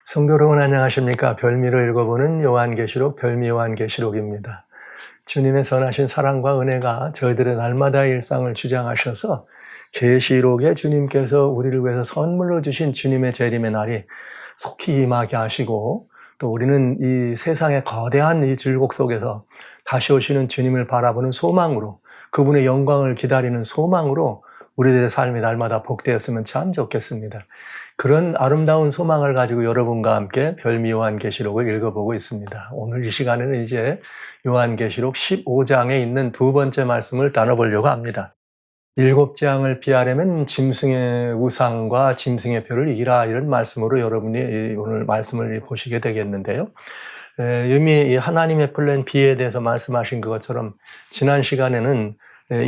성도 여러분 안녕하십니까? 별미로 읽어보는 요한계시록 별미 요한계시록입니다. 주님의 선하신 사랑과 은혜가 저희들의 날마다의 일상을 주장하셔서 계시록에 주님께서 우리를 위해서 선물로 주신 주님의 재림의 날이 속히 임하게 하시고, 또 우리는 이 세상의 거대한 이 질곡 속에서 다시 오시는 주님을 바라보는 소망으로, 그분의 영광을 기다리는 소망으로 우리들의 삶이 날마다 복되었으면 참 좋겠습니다. 그런 아름다운 소망을 가지고 여러분과 함께 별미 요한계시록을 읽어보고 있습니다. 오늘 이 시간에는 이제 요한계시록 15장에 있는 두 번째 말씀을 나눠보려고 합니다. 7장을 피하려면 짐승의 우상과 짐승의 표를 이기라, 이런 말씀으로 여러분이 오늘 말씀을 보시게 되겠는데요. 이미 하나님의 플랜 B에 대해서 말씀하신 것처럼 지난 시간에는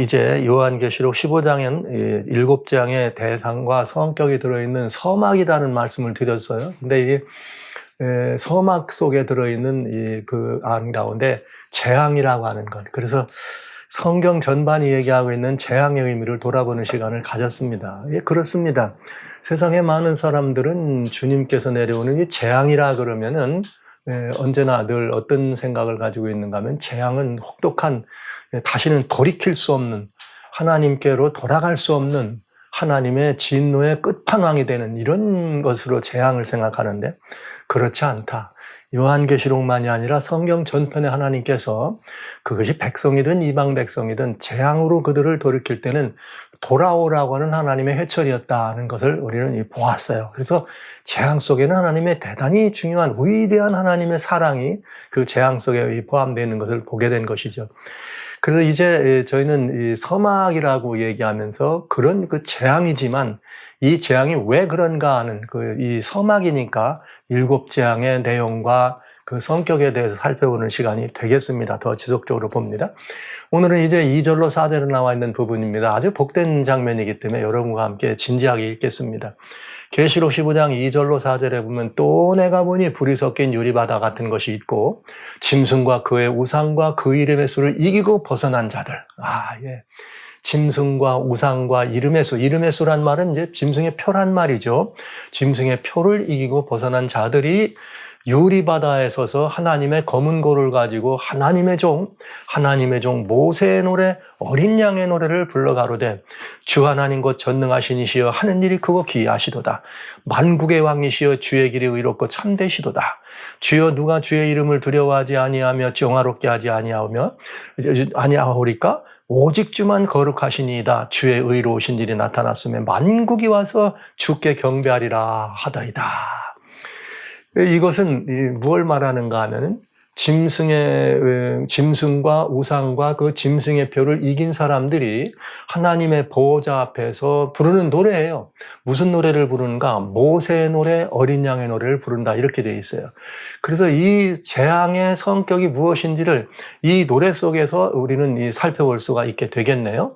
이제 요한계시록 15장엔 7장의 대상과 성격이 들어있는 서막이라는 말씀을 드렸어요. 근데 이 서막 속에 들어있는 그 안 가운데 재앙이라고 하는 것. 그래서 성경 전반이 얘기하고 있는 재앙의 의미를 돌아보는 시간을 가졌습니다. 예, 그렇습니다. 세상의 많은 사람들은 주님께서 내려오는 이 재앙이라 그러면은 언제나 늘 어떤 생각을 가지고 있는가 하면, 재앙은 혹독한, 다시는 돌이킬 수 없는, 하나님께로 돌아갈 수 없는 하나님의 진노의 끝판왕이 되는 이런 것으로 재앙을 생각하는데, 그렇지 않다. 요한계시록만이 아니라 성경 전편에 하나님께서 그것이 백성이든 이방 백성이든 재앙으로 그들을 돌이킬 때는 돌아오라고 하는 하나님의 회철이었다는 것을 우리는 보았어요. 그래서 재앙 속에는 하나님의 대단히 중요한 위대한 하나님의 사랑이 그 재앙 속에 포함되어 있는 것을 보게 된 것이죠. 그래서 이제 저희는 이 서막이라고 얘기하면서 그런 그 재앙이지만, 이 재앙이 왜 그런가 하는 이 서막이니까 7재앙의 내용과 그 성격에 대해서 살펴보는 시간이 되겠습니다. 더 지속적으로 봅니다. 오늘은 이제 2절로 4절에 나와 있는 부분입니다. 아주 복된 장면이기 때문에 여러분과 함께 진지하게 읽겠습니다. 계시록 15장 2절로 4절에 보면, 또 내가 보니 불이 섞인 유리바다 같은 것이 있고 짐승과 그의 우상과 그 이름의 수를 이기고 벗어난 자들. 짐승과 우상과 이름의 수. 이름의 수란 말은 이제 짐승의 표란 말이죠. 짐승의 표를 이기고 벗어난 자들이 유리바다에 서서 하나님의 검은 고를 가지고 하나님의 종 모세의 노래, 어린 양의 노래를 불러 가로되, 주 하나님 곧 전능하신 이시여 하는 일이 크고 기이하시도다. 만국의 왕이시여 주의 길이 의롭고 참되시도다. 주여 누가 주의 이름을 두려워하지 아니하며 영화롭게 하지 아니하오리까? 오직 주만 거룩하시니이다. 주의 의로우신 일이 나타났으면 만국이 와서 주께 경배하리라 하더이다. 이것은 무엇을 말하는가 하면은, 짐승과 우상과 그 짐승의 표를 이긴 사람들이 하나님의 보호자 앞에서 부르는 노래예요. 무슨 노래를 부르는가? 모세의 노래, 어린 양의 노래를 부른다, 이렇게 되어 있어요. 그래서 이 재앙의 성격이 무엇인지를 이 노래 속에서 우리는 살펴볼 수가 있게 되겠네요.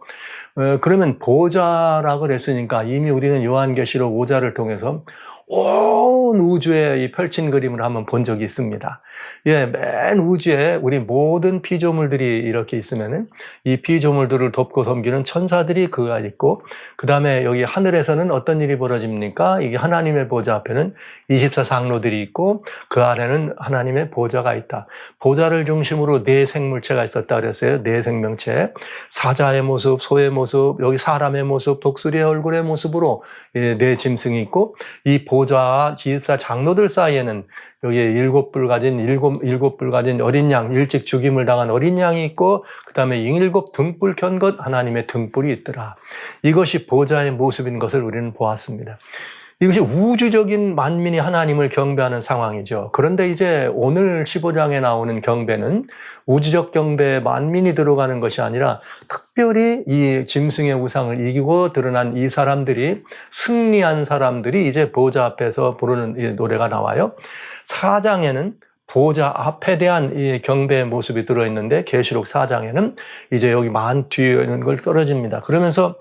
그러면 보호자라고 그랬으니까 이미 우리는 요한계시록 5장을 통해서 온 우주에 이 펼친 그림을 한번 본 적이 있습니다. 맨 우주에 우리 모든 피조물들이 이렇게 있으면은, 이 피조물들을 돕고 섬기는 천사들이 그가 있고, 그 다음에 여기 하늘에서는 어떤 일이 벌어집니까? 이게 하나님의 보좌 앞에는 24상로들이 있고, 그 안에는 하나님의 보좌가 있다. 보좌를 중심으로 4 생물체가 있었다 그랬어요. 4 생명체. 사자의 모습, 소의 모습, 여기 사람의 모습, 독수리의 얼굴의 모습으로 4 짐승이 있고, 이 보좌와 24장로들 사이에는 여기 7뿔 가진 어린 양, 일찍 죽임을 당한 어린 양이 있고, 그 다음에 7 등불 켠 것, 하나님의 등불이 있더라. 이것이 보좌의 모습인 것을 우리는 보았습니다. 이것이 우주적인 만민이 하나님을 경배하는 상황이죠. 그런데 이제 오늘 15장에 나오는 경배는 우주적 경배에 만민이 들어가는 것이 아니라, 특별히 이 짐승의 우상을 이기고 드러난 이 사람들이, 승리한 사람들이 이제 보좌 앞에서 부르는 이 노래가 나와요. 4장에는 보좌 앞에 대한 이 경배의 모습이 들어있는데, 계시록 4장에는 이제 여기 만 뒤에 있는 걸 떨어집니다. 그러면서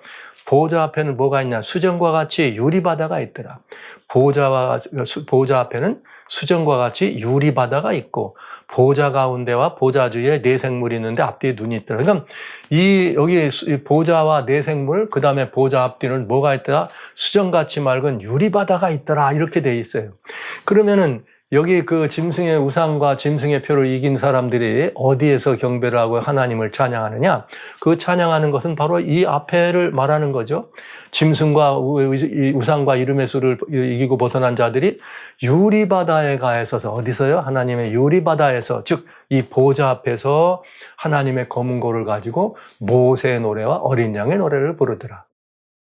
보좌 앞에는 뭐가 있냐? 수정과 같이 유리바다가 있더라. 보좌 앞에는 수정과 같이 유리바다가 있고 보좌 가운데와 보좌 주위에 네 생물이 있는데 앞뒤에 눈이 있더라. 그러니까 여기 보좌와 네 생물, 그 다음에 보좌 앞뒤는 뭐가 있더라? 수정같이 맑은 유리바다가 있더라. 이렇게 돼 있어요. 그러면은 여기 그 짐승의 우상과 짐승의 표를 이긴 사람들이 어디에서 경배를 하고 하나님을 찬양하느냐? 그 찬양하는 것은 바로 이 앞에를 말하는 거죠. 짐승과 우상과 이름의 수를 이기고 벗어난 자들이 유리바다에 가 있어서 어디서요? 하나님의 유리바다에서, 즉 이 보좌 앞에서 하나님의 검은고를 가지고 모세의 노래와 어린 양의 노래를 부르더라.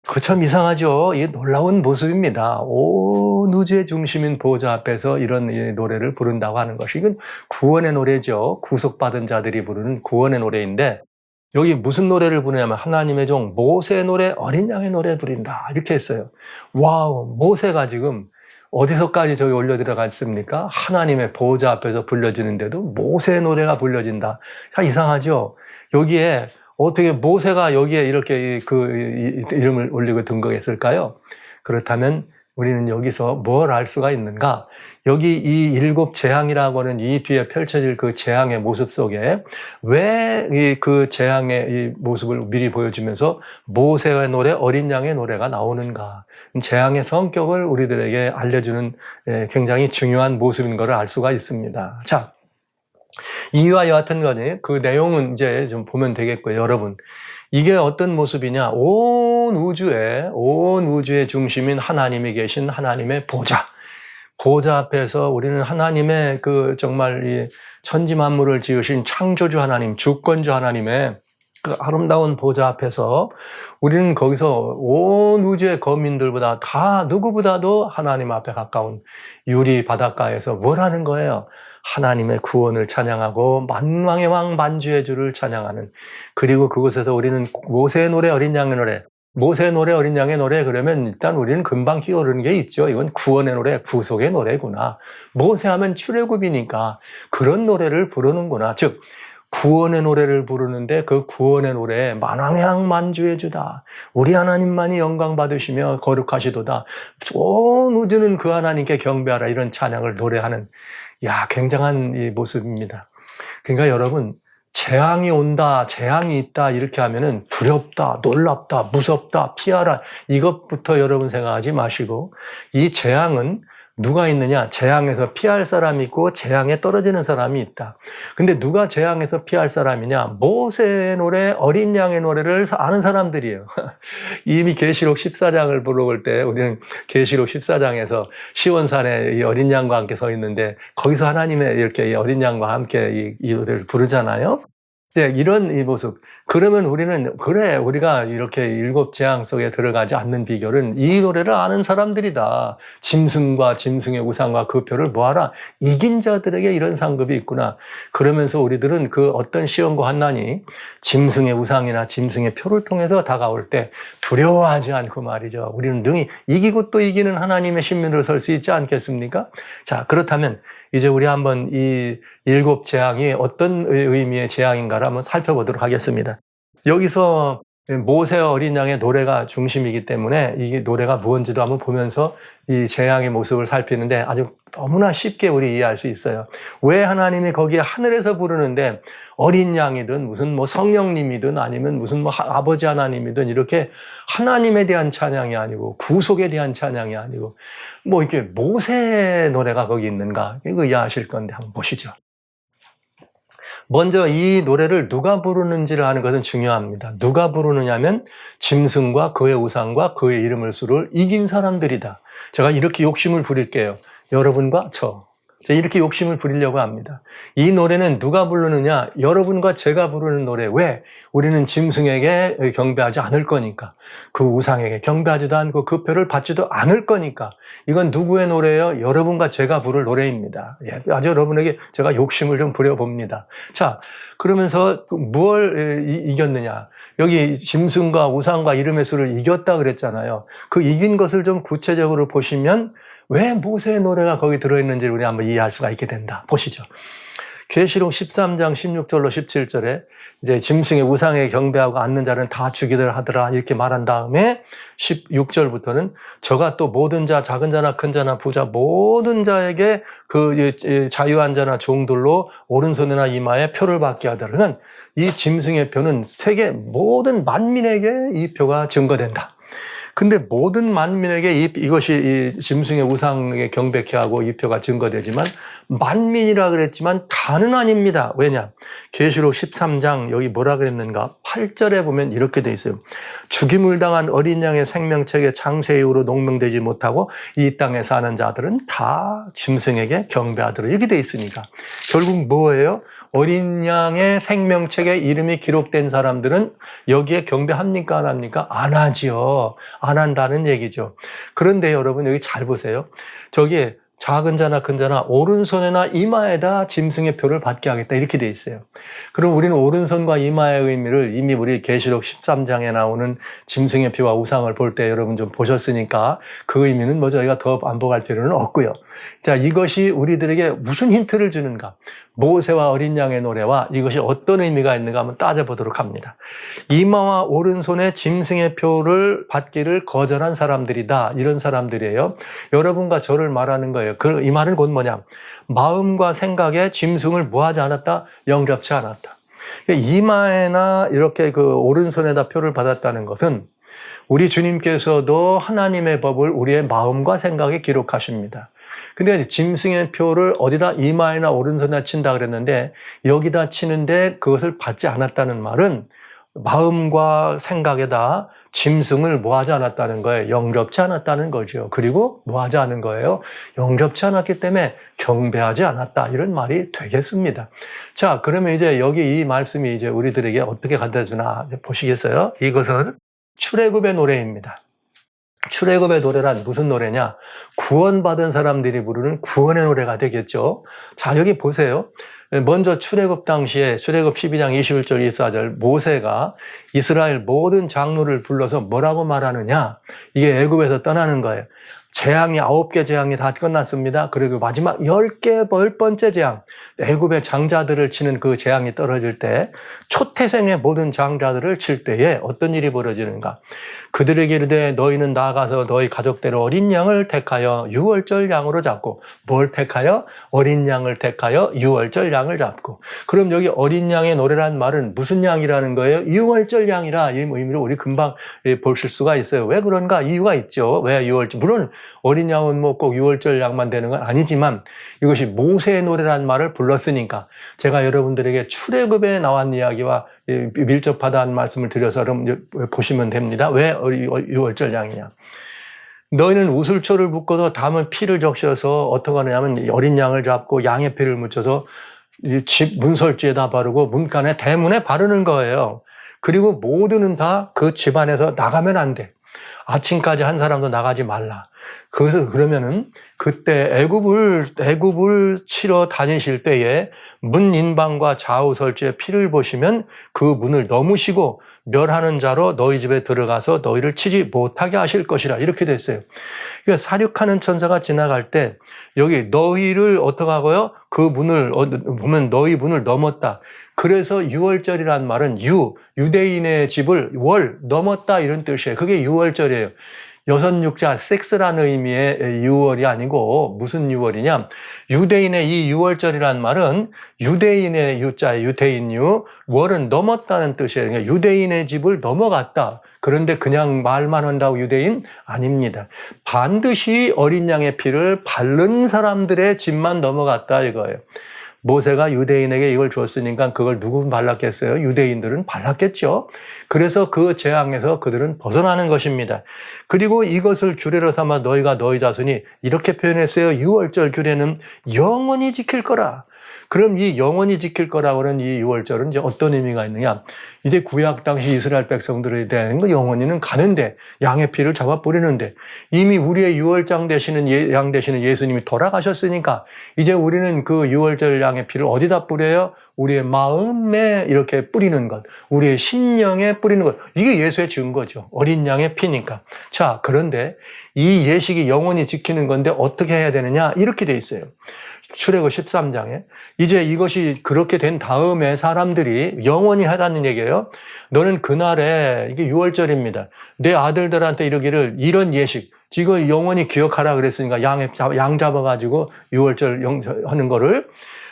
그거 참 이상하죠. 이게 놀라운 모습입니다. 온 우주의 중심인 보좌 앞에서 이런 노래를 부른다고 하는 것이, 이건 구원의 노래죠. 구속받은 자들이 부르는 구원의 노래인데, 여기 무슨 노래를 부르냐면 하나님의 종 모세의 노래, 어린 양의 노래 부린다 이렇게 했어요. 와우, 모세가 지금 어디서까지 저기 올려 들어갔습니까? 하나님의 보좌 앞에서 불려지는데도 모세의 노래가 불려진다. 참 이상하죠. 여기에 어떻게 모세가 여기에 이렇게 이름을 올리고 등극했을까요? 그렇다면 우리는 여기서 뭘 알 수가 있는가? 여기 이 일곱 재앙이라고 하는 이 뒤에 펼쳐질 그 재앙의 모습 속에 왜 그 재앙의 이 모습을 미리 보여주면서 모세의 노래, 어린 양의 노래가 나오는가? 재앙의 성격을 우리들에게 알려주는 굉장히 중요한 모습인 것을 알 수가 있습니다. 자, 이와 여하튼 간에 그 내용은 이제 좀 보면 되겠고요. 여러분, 이게 어떤 모습이냐? 온 우주의 중심인 하나님이 계신 하나님의 보좌 앞에서 우리는 하나님의 그 정말 이 천지 만물을 지으신 창조주 하나님, 주권주 하나님의 그 아름다운 보좌 앞에서 우리는 거기서 온 우주의 거민들보다 다 누구보다도 하나님 앞에 가까운 유리 바닷가에서 뭘 하는 거예요? 하나님의 구원을 찬양하고 만왕의 왕 만주의 주를 찬양하는, 그리고 그곳에서 우리는 모세의 노래, 어린 양의 노래, 모세의 노래, 어린 양의 노래 그러면 일단 우리는 금방 끼어오르는 게 있죠. 이건 구원의 노래, 구속의 노래구나. 모세 하면 출애굽이니까 그런 노래를 부르는구나. 즉 구원의 노래를 부르는데 그 구원의 노래에 만왕의 왕 만주의 주다. 우리 하나님만이 영광 받으시며 거룩하시도다. 온 우주는 그 하나님께 경배하라. 이런 찬양을 노래하는, 굉장한 이 모습입니다. 그러니까 여러분, 재앙이 온다, 재앙이 있다 이렇게 하면은 두렵다, 놀랍다, 무섭다, 피하라 이것부터 여러분 생각하지 마시고, 이 재앙은 누가 있느냐? 재앙에서 피할 사람이 있고 재앙에 떨어지는 사람이 있다. 근데 누가 재앙에서 피할 사람이냐? 모세의 노래, 어린 양의 노래를 아는 사람들이에요. 이미 계시록 14장을 부르고 때 우리는 계시록 14장에서 시온산에 이 어린 양과 함께 서 있는데 거기서 하나님의 이렇게 어린 양과 함께 이 노래를 부르잖아요. 네, 이런 이 모습. 그러면 우리는, 그래, 우리가 이렇게 일곱 재앙 속에 들어가지 않는 비결은 이 노래를 아는 사람들이다. 짐승과 짐승의 우상과 그 표를 뭐하라? 이긴 자들에게 이런 상급이 있구나. 그러면서 우리들은 그 어떤 시험과 환난이 짐승의 우상이나 짐승의 표를 통해서 다가올 때 두려워하지 않고 말이죠. 우리는 능히 이기고 또 이기는 하나님의 신민으로 설 수 있지 않겠습니까? 자, 그렇다면 이제 우리 한번 이 일곱 재앙이 어떤 의미의 재앙인가를 한번 살펴보도록 하겠습니다. 여기서 모세 어린 양의 노래가 중심이기 때문에 이 노래가 무엇인지도 한번 보면서 이 재앙의 모습을 살피는데 아주 너무나 쉽게 우리 이해할 수 있어요. 왜 하나님이 거기에 하늘에서 부르는데 어린 양이든 무슨 뭐 성령님이든 아니면 무슨 뭐 아버지 하나님이든 이렇게 하나님에 대한 찬양이 아니고 구속에 대한 찬양이 아니고 뭐 이렇게 모세 노래가 거기 있는가? 이거 이해하실 건데 한번 보시죠. 먼저 이 노래를 누가 부르는지를 아는 것은 중요합니다. 누가 부르느냐면 짐승과 그의 우상과 그의 이름을 수를 이긴 사람들이다. 제가 이렇게 욕심을 부릴게요. 여러분과 제가 이렇게 욕심을 부리려고 합니다. 이 노래는 누가 부르느냐? 여러분과 제가 부르는 노래. 왜? 우리는 짐승에게 경배하지 않을 거니까. 그 우상에게 경배하지도 않고 그 표를 받지도 않을 거니까. 이건 누구의 노래예요? 여러분과 제가 부를 노래입니다. 아주 여러분에게 제가 욕심을 좀 부려봅니다. 자, 그러면서 무엇을 이겼느냐? 여기 짐승과 우상과 이름의 수를 이겼다 그랬잖아요. 그 이긴 것을 좀 구체적으로 보시면 왜 모세의 노래가 거기 들어있는지를 우리 한번 이해할 수가 있게 된다. 보시죠. 계시록 13장 16절로 17절에 이제 짐승의 우상에 경배하고 앉는 자는 다 죽이들 하더라 이렇게 말한 다음에 16절부터는 저가 또 모든 자, 작은 자나 큰 자나 부자 모든 자에게 그 자유한 자나 종들로 오른손이나 이마에 표를 받게 하더라. 그러니까 이 짐승의 표는 세계 모든 만민에게 이 표가 증거된다. 근데 모든 만민에게 이것이 이 짐승의 우상에 경배케 하고 이 표가 증거되지만 만민이라 그랬지만 다는 아닙니다. 왜냐? 계시록 13장 여기 뭐라 그랬는가? 8절에 보면 이렇게 돼 있어요. 죽임을 당한 어린 양의 생명책에 창세 이후로 농명되지 못하고 이 땅에 사는 자들은 다 짐승에게 경배하더라. 이렇게 돼 있으니까 결국 뭐예요? 어린 양의 생명책에 이름이 기록된 사람들은 여기에 경배합니까? 안 합니까? 안 하지요. 안 한다는 얘기죠. 그런데 여러분 여기 잘 보세요. 저기 작은 자나 큰 자나 오른손이나 이마에다 짐승의 표를 받게 하겠다 이렇게 돼 있어요. 그럼 우리는 오른손과 이마의 의미를 이미 우리 계시록 13장에 나오는 짐승의 표와 우상을 볼 때 여러분 좀 보셨으니까 그 의미는 뭐 저희가 더 반복할 필요는 없고요. 자, 이것이 우리들에게 무슨 힌트를 주는가? 모세와 어린 양의 노래와 이것이 어떤 의미가 있는가 한번 따져보도록 합니다. 이마와 오른손에 짐승의 표를 받기를 거절한 사람들이다. 이런 사람들이에요. 여러분과 저를 말하는 거예요. 이 말은 곧 뭐냐? 마음과 생각에 짐승을 뭐하지 않았다? 영접치 않았다. 이마에나 이렇게 그 오른손에다 표를 받았다는 것은 우리 주님께서도 하나님의 법을 우리의 마음과 생각에 기록하십니다. 근데 짐승의 표를 어디다 이마에나 오른손에 친다 그랬는데 여기다 치는데 그것을 받지 않았다는 말은 마음과 생각에다 짐승을 뭐하지 않았다는 거예요. 영접치 않았다는 거죠. 그리고 뭐하지 않은 거예요. 영접치 않았기 때문에 경배하지 않았다. 이런 말이 되겠습니다. 자, 그러면 이제 여기 이 말씀이 이제 우리들에게 어떻게 갖다 주나 보시겠어요? 이것은 출애굽의 노래입니다. 출애굽의 노래란 무슨 노래냐? 구원받은 사람들이 부르는 구원의 노래가 되겠죠. 자, 여기 보세요. 먼저 출애굽 당시에 출애굽 12장 21절 24절 모세가 이스라엘 모든 장로를 불러서 뭐라고 말하느냐? 이게 애굽에서 떠나는 거예요. 재앙이 9개 재앙이 다 끝났습니다. 그리고 마지막 10번째 재앙, 애굽의 장자들을 치는 그 재앙이 떨어질 때 초태생의 모든 장자들을 칠 때에 어떤 일이 벌어지는가? 그들에게 이르되 너희는 나아가서 너희 가족대로 어린 양을 택하여 유월절 양으로 잡고 뭘 택하여? 어린 양을 택하여 유월절 양을 잡고 그럼 여기 어린 양의 노래란 말은 무슨 양이라는 거예요? 유월절 양이라 이 의미로 우리 금방 보실 수가 있어요. 왜 그런가? 이유가 있죠. 왜 유월절? 물론 어린 양은 뭐 꼭 유월절 양만 되는 건 아니지만 이것이 모세의 노래라는 말을 불렀으니까 제가 여러분들에게 출애굽에 나온 이야기와 밀접하다는 말씀을 드려서 여러분 보시면 됩니다. 왜 유월절 양이냐? 너희는 우슬초를 붓고도 담은 피를 적셔서 어떻게 하느냐면 어린 양을 잡고 양의 피를 묻혀서 집 문설주에다 바르고 문간에 대문에 바르는 거예요. 그리고 모두는 다 그 집안에서 나가면 안 돼. 아침까지 한 사람도 나가지 말라. 그러면은 그때 애굽을 치러 다니실 때에 문 인방과 좌우 설주에 피를 보시면 그 문을 넘으시고 멸하는 자로 너희 집에 들어가서 너희를 치지 못하게 하실 것이라 이렇게 됐어요. 그러니까 사륙하는 천사가 지나갈 때 여기 너희를 어떻게 하고요? 그 문을 보면 너희 문을 넘었다. 그래서 유월절이라는 말은 유대인의 집을 월 넘었다 이런 뜻이에요. 그게 유월절이에요. 여섯 육자 섹스라는 의미의 유월이 아니고 무슨 유월이냐? 유대인의 이 유월절이라는 말은 유대인의 유자의 유대인유, 월은 넘었다는 뜻이에요. 그러니까 유대인의 집을 넘어갔다. 그런데 그냥 말만 한다고 유대인? 아닙니다. 반드시 어린 양의 피를 바른 사람들의 집만 넘어갔다 이거예요. 모세가 유대인에게 이걸 줬으니까 그걸 누구 발랐겠어요? 유대인들은 발랐겠죠. 그래서 그 재앙에서 그들은 벗어나는 것입니다. 그리고 이것을 규례로 삼아 너희가 너희 자손이 이렇게 표현했어요. 유월절 규례는 영원히 지킬 거라. 그럼 이 영원히 지킬 거라고 하는 이 유월절은 이제 어떤 의미가 있느냐? 이제 구약 당시 이스라엘 백성들에 대한 거 영원히는 가는데 양의 피를 잡아 뿌리는데 이미 우리의 유월장 되시는 양 되시는 예수님이 돌아가셨으니까 이제 우리는 그 유월절 양의 피를 어디다 뿌려요? 우리의 마음에 이렇게 뿌리는 것, 우리의 심령에 뿌리는 것. 이게 예수의 증거죠. 어린 양의 피니까. 자, 그런데 이 예식이 영원히 지키는 건데 어떻게 해야 되느냐? 이렇게 돼 있어요. 출애굽 13장에. 이제 이것이 그렇게 된 다음에 사람들이 영원히 하라는 얘기예요. 너는 그날에, 이게 6월절입니다. 내 아들들한테 이러기를, 이런 예식, 이거 영원히 기억하라 그랬으니까 양 잡아가지고 6월절 하는 거를,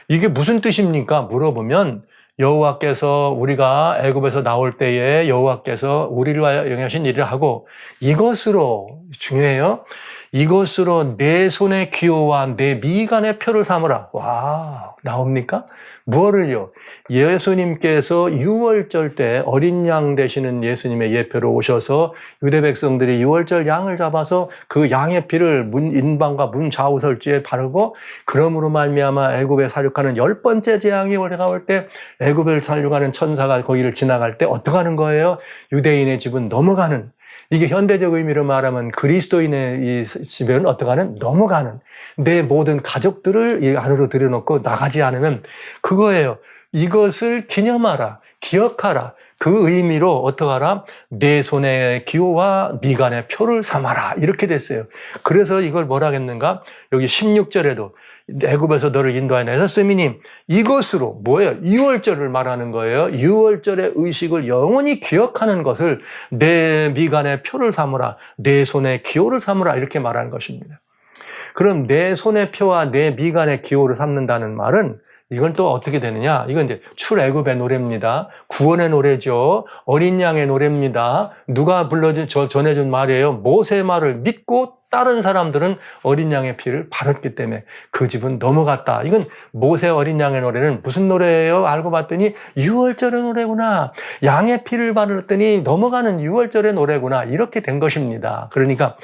이게 무슨 뜻입니까? 물어보면 여호와께서 우리가 애굽에서 나올 때에 여호와께서 우리를 위하여 영하신 일을 하고, 이것으로, 중요해요. 이것으로 내 손의 기호와 내 미간의 표를 삼으라. 와, 나옵니까? 무엇을요? 예수님께서 6월절 때 어린 양 되시는 예수님의 예표로 오셔서 유대 백성들이 6월절 양을 잡아서 그 양의 피를 문 인방과 문 좌우설주에 바르고, 그러므로 말미암아 애굽에 사륙하는 10번째 재앙이 올라올 때 애굽을 살려가는 천사가 거기를 지나갈 때 어떻게 하는 거예요? 유대인의 집은 넘어가는, 이게 현대적 의미로 말하면 그리스도인의 이 집에는 어떻게 하는? 넘어가는. 내 모든 가족들을 이 안으로 들여놓고 나가지 않으면 그거예요. 이것을 기념하라. 기억하라. 그 의미로 어떻게 하라? 내 손의 기호와 미간의 표를 삼아라. 이렇게 됐어요. 그래서 이걸 뭐라 했는가? 여기 16절에도 애굽에서 너를 인도하여 내셨으니 이것으로 뭐예요? 6월절을 말하는 거예요. 6월절의 의식을 영원히 기억하는 것을 내 미간의 표를 삼으라. 내 손의 기호를 삼으라. 이렇게 말하는 것입니다. 그럼 내 손의 표와 내 미간의 기호를 삼는다는 말은 이건 또 어떻게 되느냐? 이건 이제 출애굽의 노래입니다. 구원의 노래죠. 어린 양의 노래입니다. 누가 전해준 말이에요. 모세의 말을 믿고 다른 사람들은 어린 양의 피를 바랐기 때문에 그 집은 넘어갔다. 이건 모세 어린 양의 노래는 무슨 노래예요? 알고 봤더니 6월절의 노래구나. 양의 피를 바르더니 넘어가는 6월절의 노래구나. 이렇게 된 것입니다. 그러니까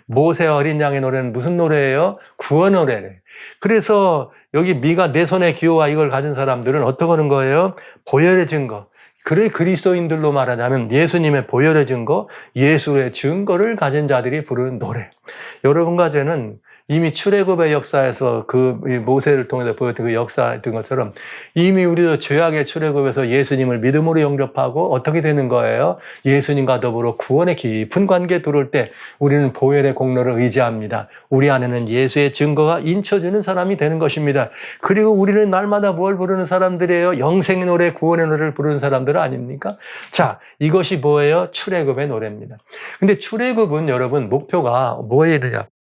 모세 어린 양의 노래는 무슨 노래예요? 구원 노래래. 그래서 여기 미가 내 손의 기호와 이걸 가진 사람들은 어떻게 하는 거예요? 보혈의 증거. 그래 그리스도인들로 말하자면 예수님의 보혈의 증거, 예수의 증거를 가진 자들이 부르는 노래. 여러분과 저는 이미 출애굽의 역사에서 그 모세를 통해서 보였던 그 역사였던 것처럼 이미 우리도 죄악의 출애굽에서 예수님을 믿음으로 영접하고 어떻게 되는 거예요? 예수님과 더불어 구원의 깊은 관계에 들어올 때 우리는 보혈의 공로를 의지합니다. 우리 안에는 예수의 증거가 인쳐주는 사람이 되는 것입니다. 그리고 우리는 날마다 뭘 부르는 사람들이에요? 영생의 노래, 구원의 노래를 부르는 사람들 아닙니까? 자, 이것이 뭐예요? 출애굽의 노래입니다. 근데 출애굽은 여러분 목표가 뭐예요?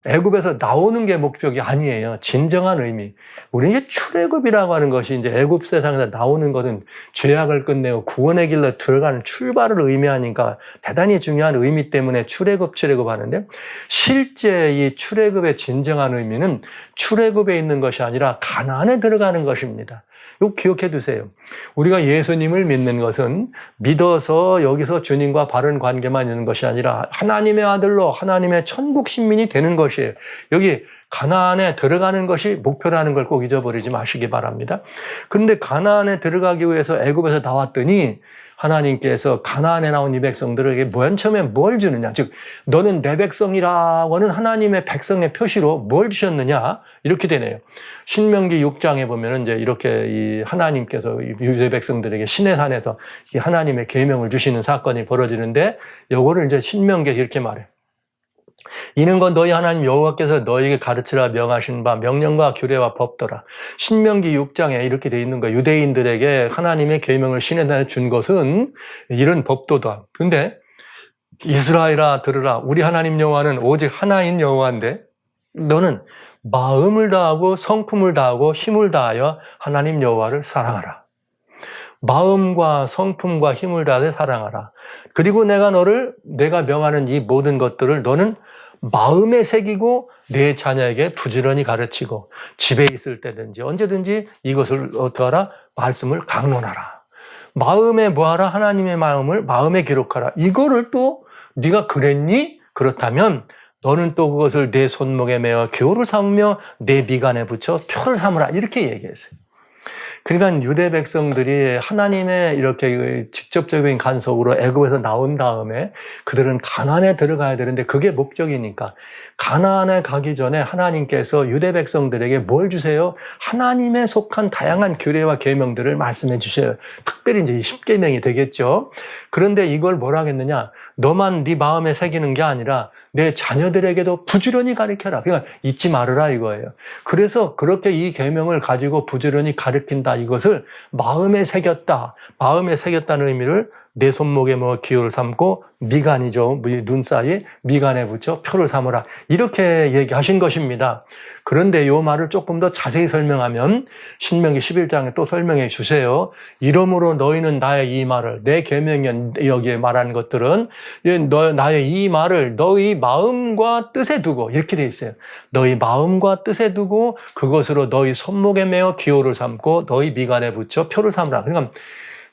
애굽에서 나오는 게 목적이 아니에요. 진정한 의미. 우리는 이제 출애굽이라고 하는 것이 이제 애굽 세상에서 나오는 것은 죄악을 끝내고 구원의 길로 들어가는 출발을 의미하니까 대단히 중요한 의미 때문에 출애굽 하는데, 실제 이 출애굽의 진정한 의미는 출애굽에 있는 것이 아니라 가나안에 들어가는 것입니다. 이거 기억해 두세요. 우리가 예수님을 믿는 것은 믿어서 여기서 주님과 바른 관계만 있는 것이 아니라 하나님의 아들로 하나님의 천국 신민이 되는 것이에요. 여기 가나안에 들어가는 것이 목표라는 걸 꼭 잊어버리지 마시기 바랍니다. 그런데 가나안에 들어가기 위해서 애굽에서 나왔더니 하나님께서 가나안에 나온 이 백성들에게 맨 처음에 뭘 주느냐? 즉 너는 내 백성이라고는 하나님의 백성의 표시로 뭘 주셨느냐? 이렇게 되네요. 신명기 6장에 보면은 이제 이렇게 이 하나님께서 유대 백성들에게 시내 산에서 이 하나님의 계명을 주시는 사건이 벌어지는데, 요거를 이제 신명기에 이렇게 말해. 이는 건 너희 하나님 여호와께서 너희에게 가르치라 명하신 바 명령과 규례와 법도라. 신명기 6장에 이렇게 돼 있는 거예요. 유대인들에게 하나님의 계명을 시내산에 준 것은 이런 법도다. 근데 이스라엘아 들으라. 우리 하나님 여호와는 오직 하나인 여호와인데 너는 마음을 다하고 성품을 다하고 힘을 다하여 하나님 여호와를 사랑하라. 마음과 성품과 힘을 다해 사랑하라. 그리고 내가 명하는 이 모든 것들을 너는 마음에 새기고 내 자녀에게 부지런히 가르치고 집에 있을 때든지 언제든지 이것을 어떻게 하라? 말씀을 강론하라. 마음에 뭐하라? 하나님의 마음을 마음에 기록하라. 이거를 또 네가 그랬니? 그렇다면 너는 또 그것을 내 손목에 메어 기호를 삼으며 내 미간에 붙여 표를 삼으라. 이렇게 얘기했어요. 그러니까 유대 백성들이 하나님의 이렇게 직접적인 간섭으로 애굽에서 나온 다음에 그들은 가나안에 들어가야 되는데 그게 목적이니까 가나안에 가기 전에 하나님께서 유대 백성들에게 뭘 주세요? 하나님에 속한 다양한 규례와 계명들을 말씀해 주셔요. 특별히 이제 10계명이 되겠죠. 그런데 이걸 뭐라 하겠느냐? 너만 네 마음에 새기는 게 아니라 내 자녀들에게도 부지런히 가르쳐라. 그러니까 잊지 말으라 이거예요. 그래서 그렇게 이 계명을 가지고 부지런히 가르친다. 이것을 마음에 새겼다. 마음에 새겼다는 의미를 내 손목에 뭐 기호를 삼고 미간이죠. 눈 사이 미간에 붙여 표를 삼으라. 이렇게 얘기하신 것입니다. 그런데 이 말을 조금 더 자세히 설명하면 신명기 11장에 또 설명해 주세요. 이러므로 너희는 나의 이 말을 내 계명이 여기에 말하는 것들은 나의 이 말을 너희 마음과 뜻에 두고 이렇게 돼 있어요. 너희 마음과 뜻에 두고 그것으로 너희 손목에 메어 기호를 삼고 너희 미간에 붙여 표를 삼으라. 그러니까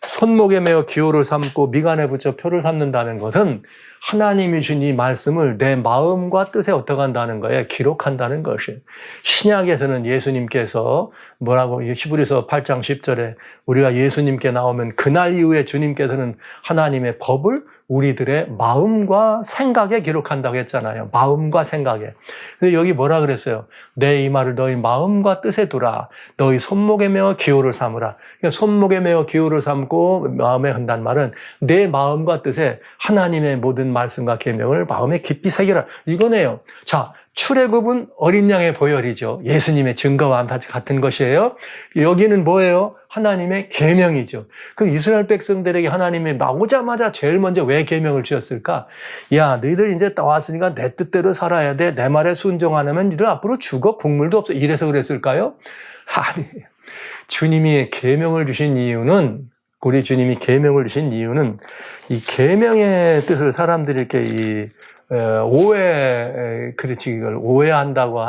손목에 메어 기호를 삼고 미간에 붙여 표를 삼는다는 것은 하나님이 준 이 말씀을 내 마음과 뜻에 어떻게 한다는 거예요? 기록한다는 것이에요. 신약에서는 예수님께서 뭐라고 히브리서 8장 10절에 우리가 예수님께 나오면 그날 이후에 주님께서는 하나님의 법을 우리들의 마음과 생각에 기록한다고 했잖아요. 마음과 생각에. 근데 여기 뭐라 그랬어요? 내 이 말을 너희 마음과 뜻에 두라. 너희 손목에 메어 기호를 삼으라. 그러니까 손목에 메어 기호를 삼고 마음에 한다는 말은 내 마음과 뜻에 하나님의 모든 말씀과 계명을 마음에 깊이 새겨라. 이거네요. 자, 출애굽은 어린 양의 보혈이죠. 예수님의 증거와 같은 것이에요. 여기는 뭐예요? 하나님의 계명이죠. 그럼 이스라엘 백성들에게 하나님이 나오자마자 제일 먼저 왜 계명을 주셨을까? 야, 너희들 이제 나왔으니까 내 뜻대로 살아야 돼. 내 말에 순종 안 하면 너희들 앞으로 죽어. 국물도 없어. 이래서 그랬을까요? 아니, 주님이 계명을 주신 이유는 우리 주님이 계명을 주신 이유는 이 계명의 뜻을 사람들이 이렇게 이걸 오해한다고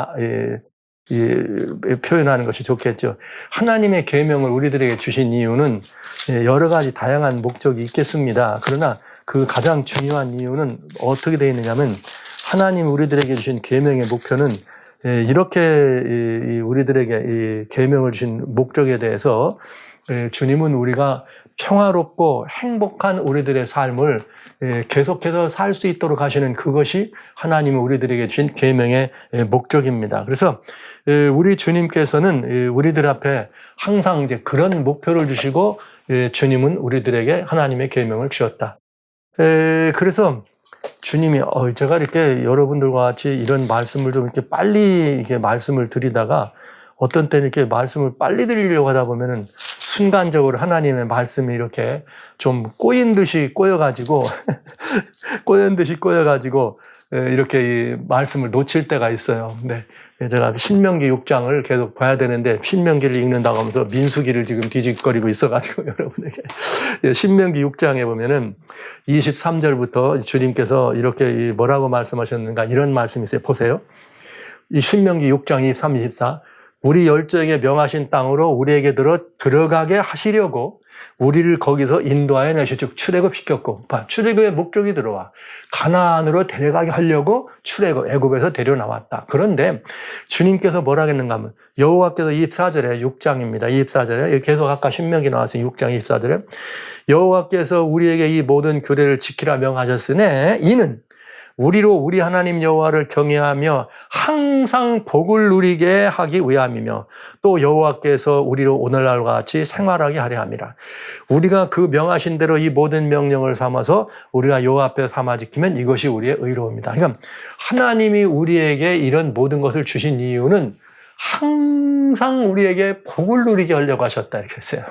표현하는 것이 좋겠죠. 하나님의 계명을 우리들에게 주신 이유는 여러 가지 다양한 목적이 있겠습니다. 그러나 그 가장 중요한 이유는 어떻게 되어 있느냐면 하나님 우리들에게 주신 계명의 목표는 이렇게 우리들에게 이 계명을 주신 목적에 대해서 주님은 우리가 평화롭고 행복한 우리들의 삶을 계속해서 살 수 있도록 하시는 그것이 하나님이 우리들에게 주신 계명의 목적입니다. 그래서 우리 주님께서는 우리들 앞에 항상 이제 그런 목표를 주시고 주님은 우리들에게 하나님의 계명을 주셨다. 그래서 주님이 제가 이렇게 여러분들과 같이 이런 말씀을 좀 이렇게 빨리 이렇게 말씀을 드리다가 어떤 때는 이렇게 말씀을 빨리 드리려고 하다 보면은 순간적으로 하나님의 말씀이 이렇게 좀 꼬인 듯이 꼬여가지고 이렇게 이 말씀을 놓칠 때가 있어요. 근데 제가 신명기 6장을 계속 봐야 되는데 신명기를 읽는다고 하면서 민수기를 지금 뒤집거리고 있어가지고 여러분에게 신명기 6장에 보면은 23절부터 주님께서 이렇게 뭐라고 말씀하셨는가 이런 말씀이 있어요. 보세요. 이 신명기 6장 23, 24 우리 열조에게 명하신 땅으로 우리에게 들어가게 하시려고 우리를 거기서 인도하여 내시고 출애굽시켰고 출애굽의 목적이 들어와 가나안으로 데려가게 하려고 애굽에서 데려나왔다. 그런데 주님께서 뭐라 했는가 하면 여호와께서 24절에 6장입니다. 24절에 계속 아까 신명기 나왔어요. 6장 24절에 여호와께서 우리에게 이 모든 규례를 지키라 명하셨으니 이는 우리로 우리 하나님 여호와를 경외하며 항상 복을 누리게 하기 위함이며 또 여호와께서 우리로 오늘날과 같이 생활하게 하려 함이라. 우리가 그 명하신 대로 이 모든 명령을 삼아서 우리가 여호와 앞에 삼아 지키면 이것이 우리의 의로움이다. 그러니까 하나님이 우리에게 이런 모든 것을 주신 이유는 항상 우리에게 복을 누리게 하려고 하셨다 이렇게 했어요.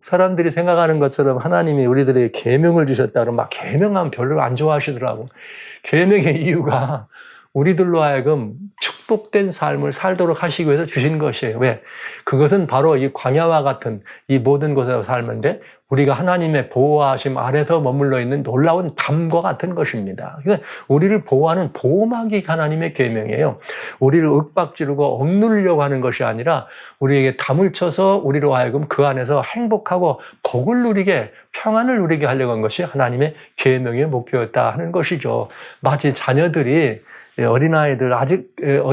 사람들이 생각하는 것처럼 하나님이 우리들에게 계명을 주셨다 그러면 막 계명하면 별로 안 좋아하시더라고. 계명의 이유가 우리들로 하여금 축복된 삶을 살도록 하시기 위해서 주신 것이에요. 왜? 그것은 바로 이 광야와 같은 이 모든 곳에서 살면데 우리가 하나님의 보호하심 아래서 머물러 있는 놀라운 담과 같은 것입니다. 그러니까 우리를 보호하는 보호막이 하나님의 계명이에요. 우리를 윽박지르고 억누르려고 하는 것이 아니라 우리에게 담을 쳐서 우리로 하여금 그 안에서 행복하고 복을 누리게 평안을 누리게 하려고 한 것이 하나님의 계명의 목표였다 하는 것이죠. 마치 자녀들이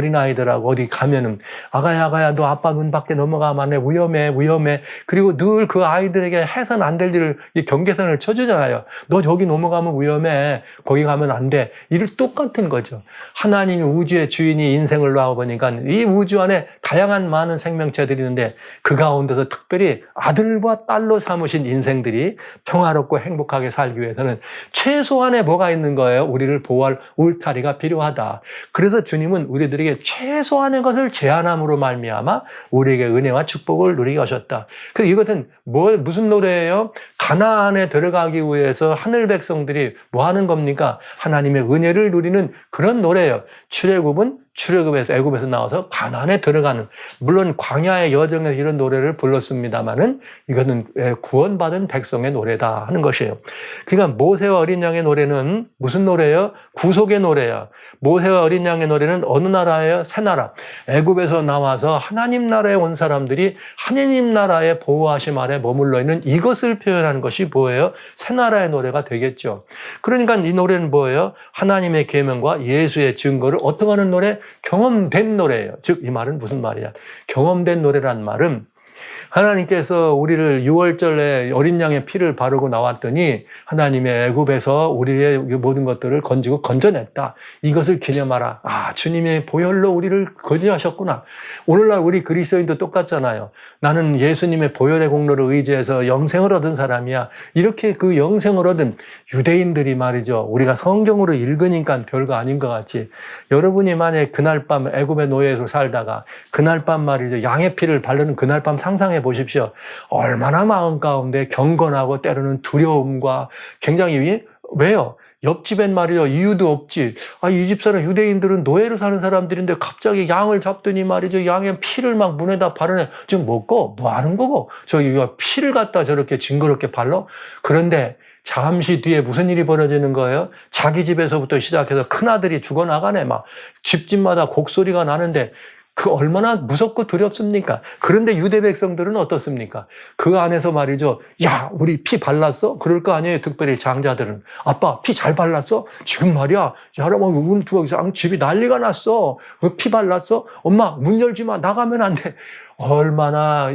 어린아이들하고 어디 가면은 아가야 너 아빠 문 밖에 넘어가면 안 돼. 위험해. 그리고 늘 그 아이들에게 해선 안 될 일을 경계선을 쳐주잖아요. 너 저기 넘어가면 위험해. 거기 가면 안 돼. 이를 똑같은 거죠. 하나님이 우주의 주인이 인생을 놔보니까 이 우주 안에 다양한 많은 생명체들이 있는데 그 가운데서 특별히 아들과 딸로 삼으신 인생들이 평화롭고 행복하게 살기 위해서는 최소한의 뭐가 있는 거예요? 우리를 보호할 울타리가 필요하다. 그래서 주님은 우리들에게 최소한의 것을 제안함으로 말미암아 우리에게 은혜와 축복을 누리게 하셨다. 그래서 이것은 무슨 노래예요? 가나안에 들어가기 위해서 하늘 백성들이 뭐 하는 겁니까? 하나님의 은혜를 누리는 그런 노래예요. 출애굽은 출애굽에서 애굽에서 나와서 가나안에 들어가는, 물론 광야의 여정에서 이런 노래를 불렀습니다마는 이거는 구원받은 백성의 노래다 하는 것이에요. 그러니까 모세와 어린 양의 노래는 무슨 노래예요? 구속의 노래야. 모세와 어린 양의 노래는 어느 나라예요? 새 나라. 애굽에서 나와서 하나님 나라에 온 사람들이 하나님 나라의 보호하심 아래 머물러 있는 이것을 표현하는 것이 뭐예요? 새 나라의 노래가 되겠죠. 그러니까 이 노래는 뭐예요? 하나님의 계명과 예수의 증거를 어떻게 하는 노래? 경험된 노래예요. 즉 이 말은 무슨 말이야? 경험된 노래란 말은 하나님께서 우리를 유월절에 어린 양의 피를 바르고 나왔더니 하나님의 애굽에서 우리의 모든 것들을 건져냈다. 이것을 기념하라. 아, 주님의 보혈로 우리를 건져하셨구나. 오늘날 우리 그리스도인도 똑같잖아요. 나는 예수님의 보혈의 공로를 의지해서 영생을 얻은 사람이야. 이렇게 그 영생을 얻은 유대인들이 말이죠. 우리가 성경으로 읽으니까 별거 아닌 것 같지. 여러분이 만약에 그날 밤 애굽의 노예로 살다가 그날 밤 말이죠. 양의 피를 바르는 그날 밤 상상해 보십시오. 얼마나 마음 가운데 경건하고 때로는 두려움과 굉장히, 왜요? 옆집엔 말이죠. 이유도 없지. 이 집 사람 유대인들은 노예로 사는 사람들인데 갑자기 양을 잡더니 말이죠. 양의 피를 막 문에다 바르네. 지금 먹고 뭐 하는 거고? 저기 피를 갖다 저렇게 징그럽게 발라? 그런데 잠시 뒤에 무슨 일이 벌어지는 거예요? 자기 집에서부터 시작해서 큰아들이 죽어나가네. 막 집집마다 곡소리가 나는데 그 얼마나 무섭고 두렵습니까? 그런데 유대 백성들은 어떻습니까? 그 안에서 말이죠. 야, 우리 피 발랐어? 그럴 거 아니에요. 특별히 장자들은. 아빠, 피 잘 발랐어? 지금 말이야. 여러분, 집이 난리가 났어. 피 발랐어? 엄마, 문 열지 마. 나가면 안 돼. 얼마나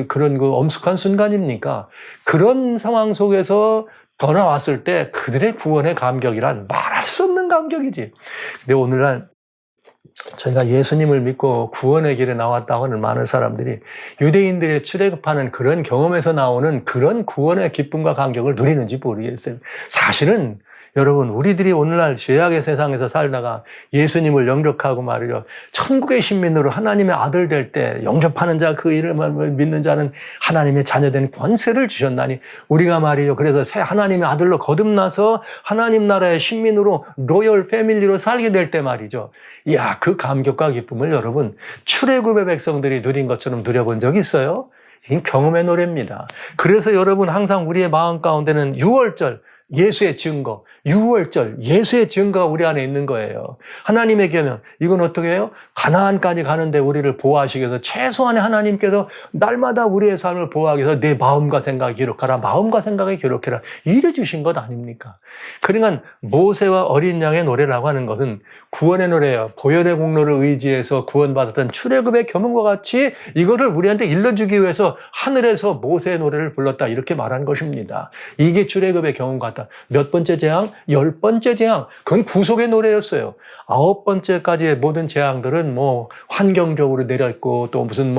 그런 엄숙한 순간입니까? 그런 상황 속에서 돌아왔을 때 그들의 구원의 감격이란 말할 수 없는 감격이지. 근데 오늘날 저희가 예수님을 믿고 구원의 길에 나왔다고 하는 많은 사람들이 유대인들의 출애굽하는 그런 경험에서 나오는 그런 구원의 기쁨과 감격을 누리는지 모르겠어요. 사실은 여러분, 우리들이 오늘날 죄악의 세상에서 살다가 예수님을 영접하고 말이죠. 천국의 신민으로 하나님의 아들 될 때 영접하는 자, 그 이름을 믿는 자는 하나님의 자녀된 권세를 주셨나니 우리가 말이죠. 그래서 새 하나님의 아들로 거듭나서 하나님 나라의 신민으로 로열 패밀리로 살게 될 때 말이죠. 이야, 그 감격과 기쁨을 여러분, 출애굽의 백성들이 누린 것처럼 누려본 적이 있어요? 이건 경험의 노래입니다. 그래서 여러분 항상 우리의 마음 가운데는 유월절, 예수의 증거, 유월절, 예수의 증거가 우리 안에 있는 거예요. 하나님의 계명, 이건 어떻게 해요? 가나안까지 가는데 우리를 보호하시기 위해서 최소한의 하나님께서 날마다 우리의 삶을 보호하기 위해서 내 마음과 생각을 기록하라, 마음과 생각을 기록해라, 이래 주신 것 아닙니까? 그러니까 모세와 어린 양의 노래라고 하는 것은 구원의 노래예요. 보혈의 공로를 의지해서 구원받았던 출애굽의 경험과 같이 이거를 우리한테 일러주기 위해서 하늘에서 모세의 노래를 불렀다, 이렇게 말한 것입니다. 이게 출애굽의 경험 같다. 몇 번째 재앙? 10번째 재앙. 그건 구속의 노래였어요. 9번째까지의 모든 재앙들은 환경적으로 내렸고, 또 무슨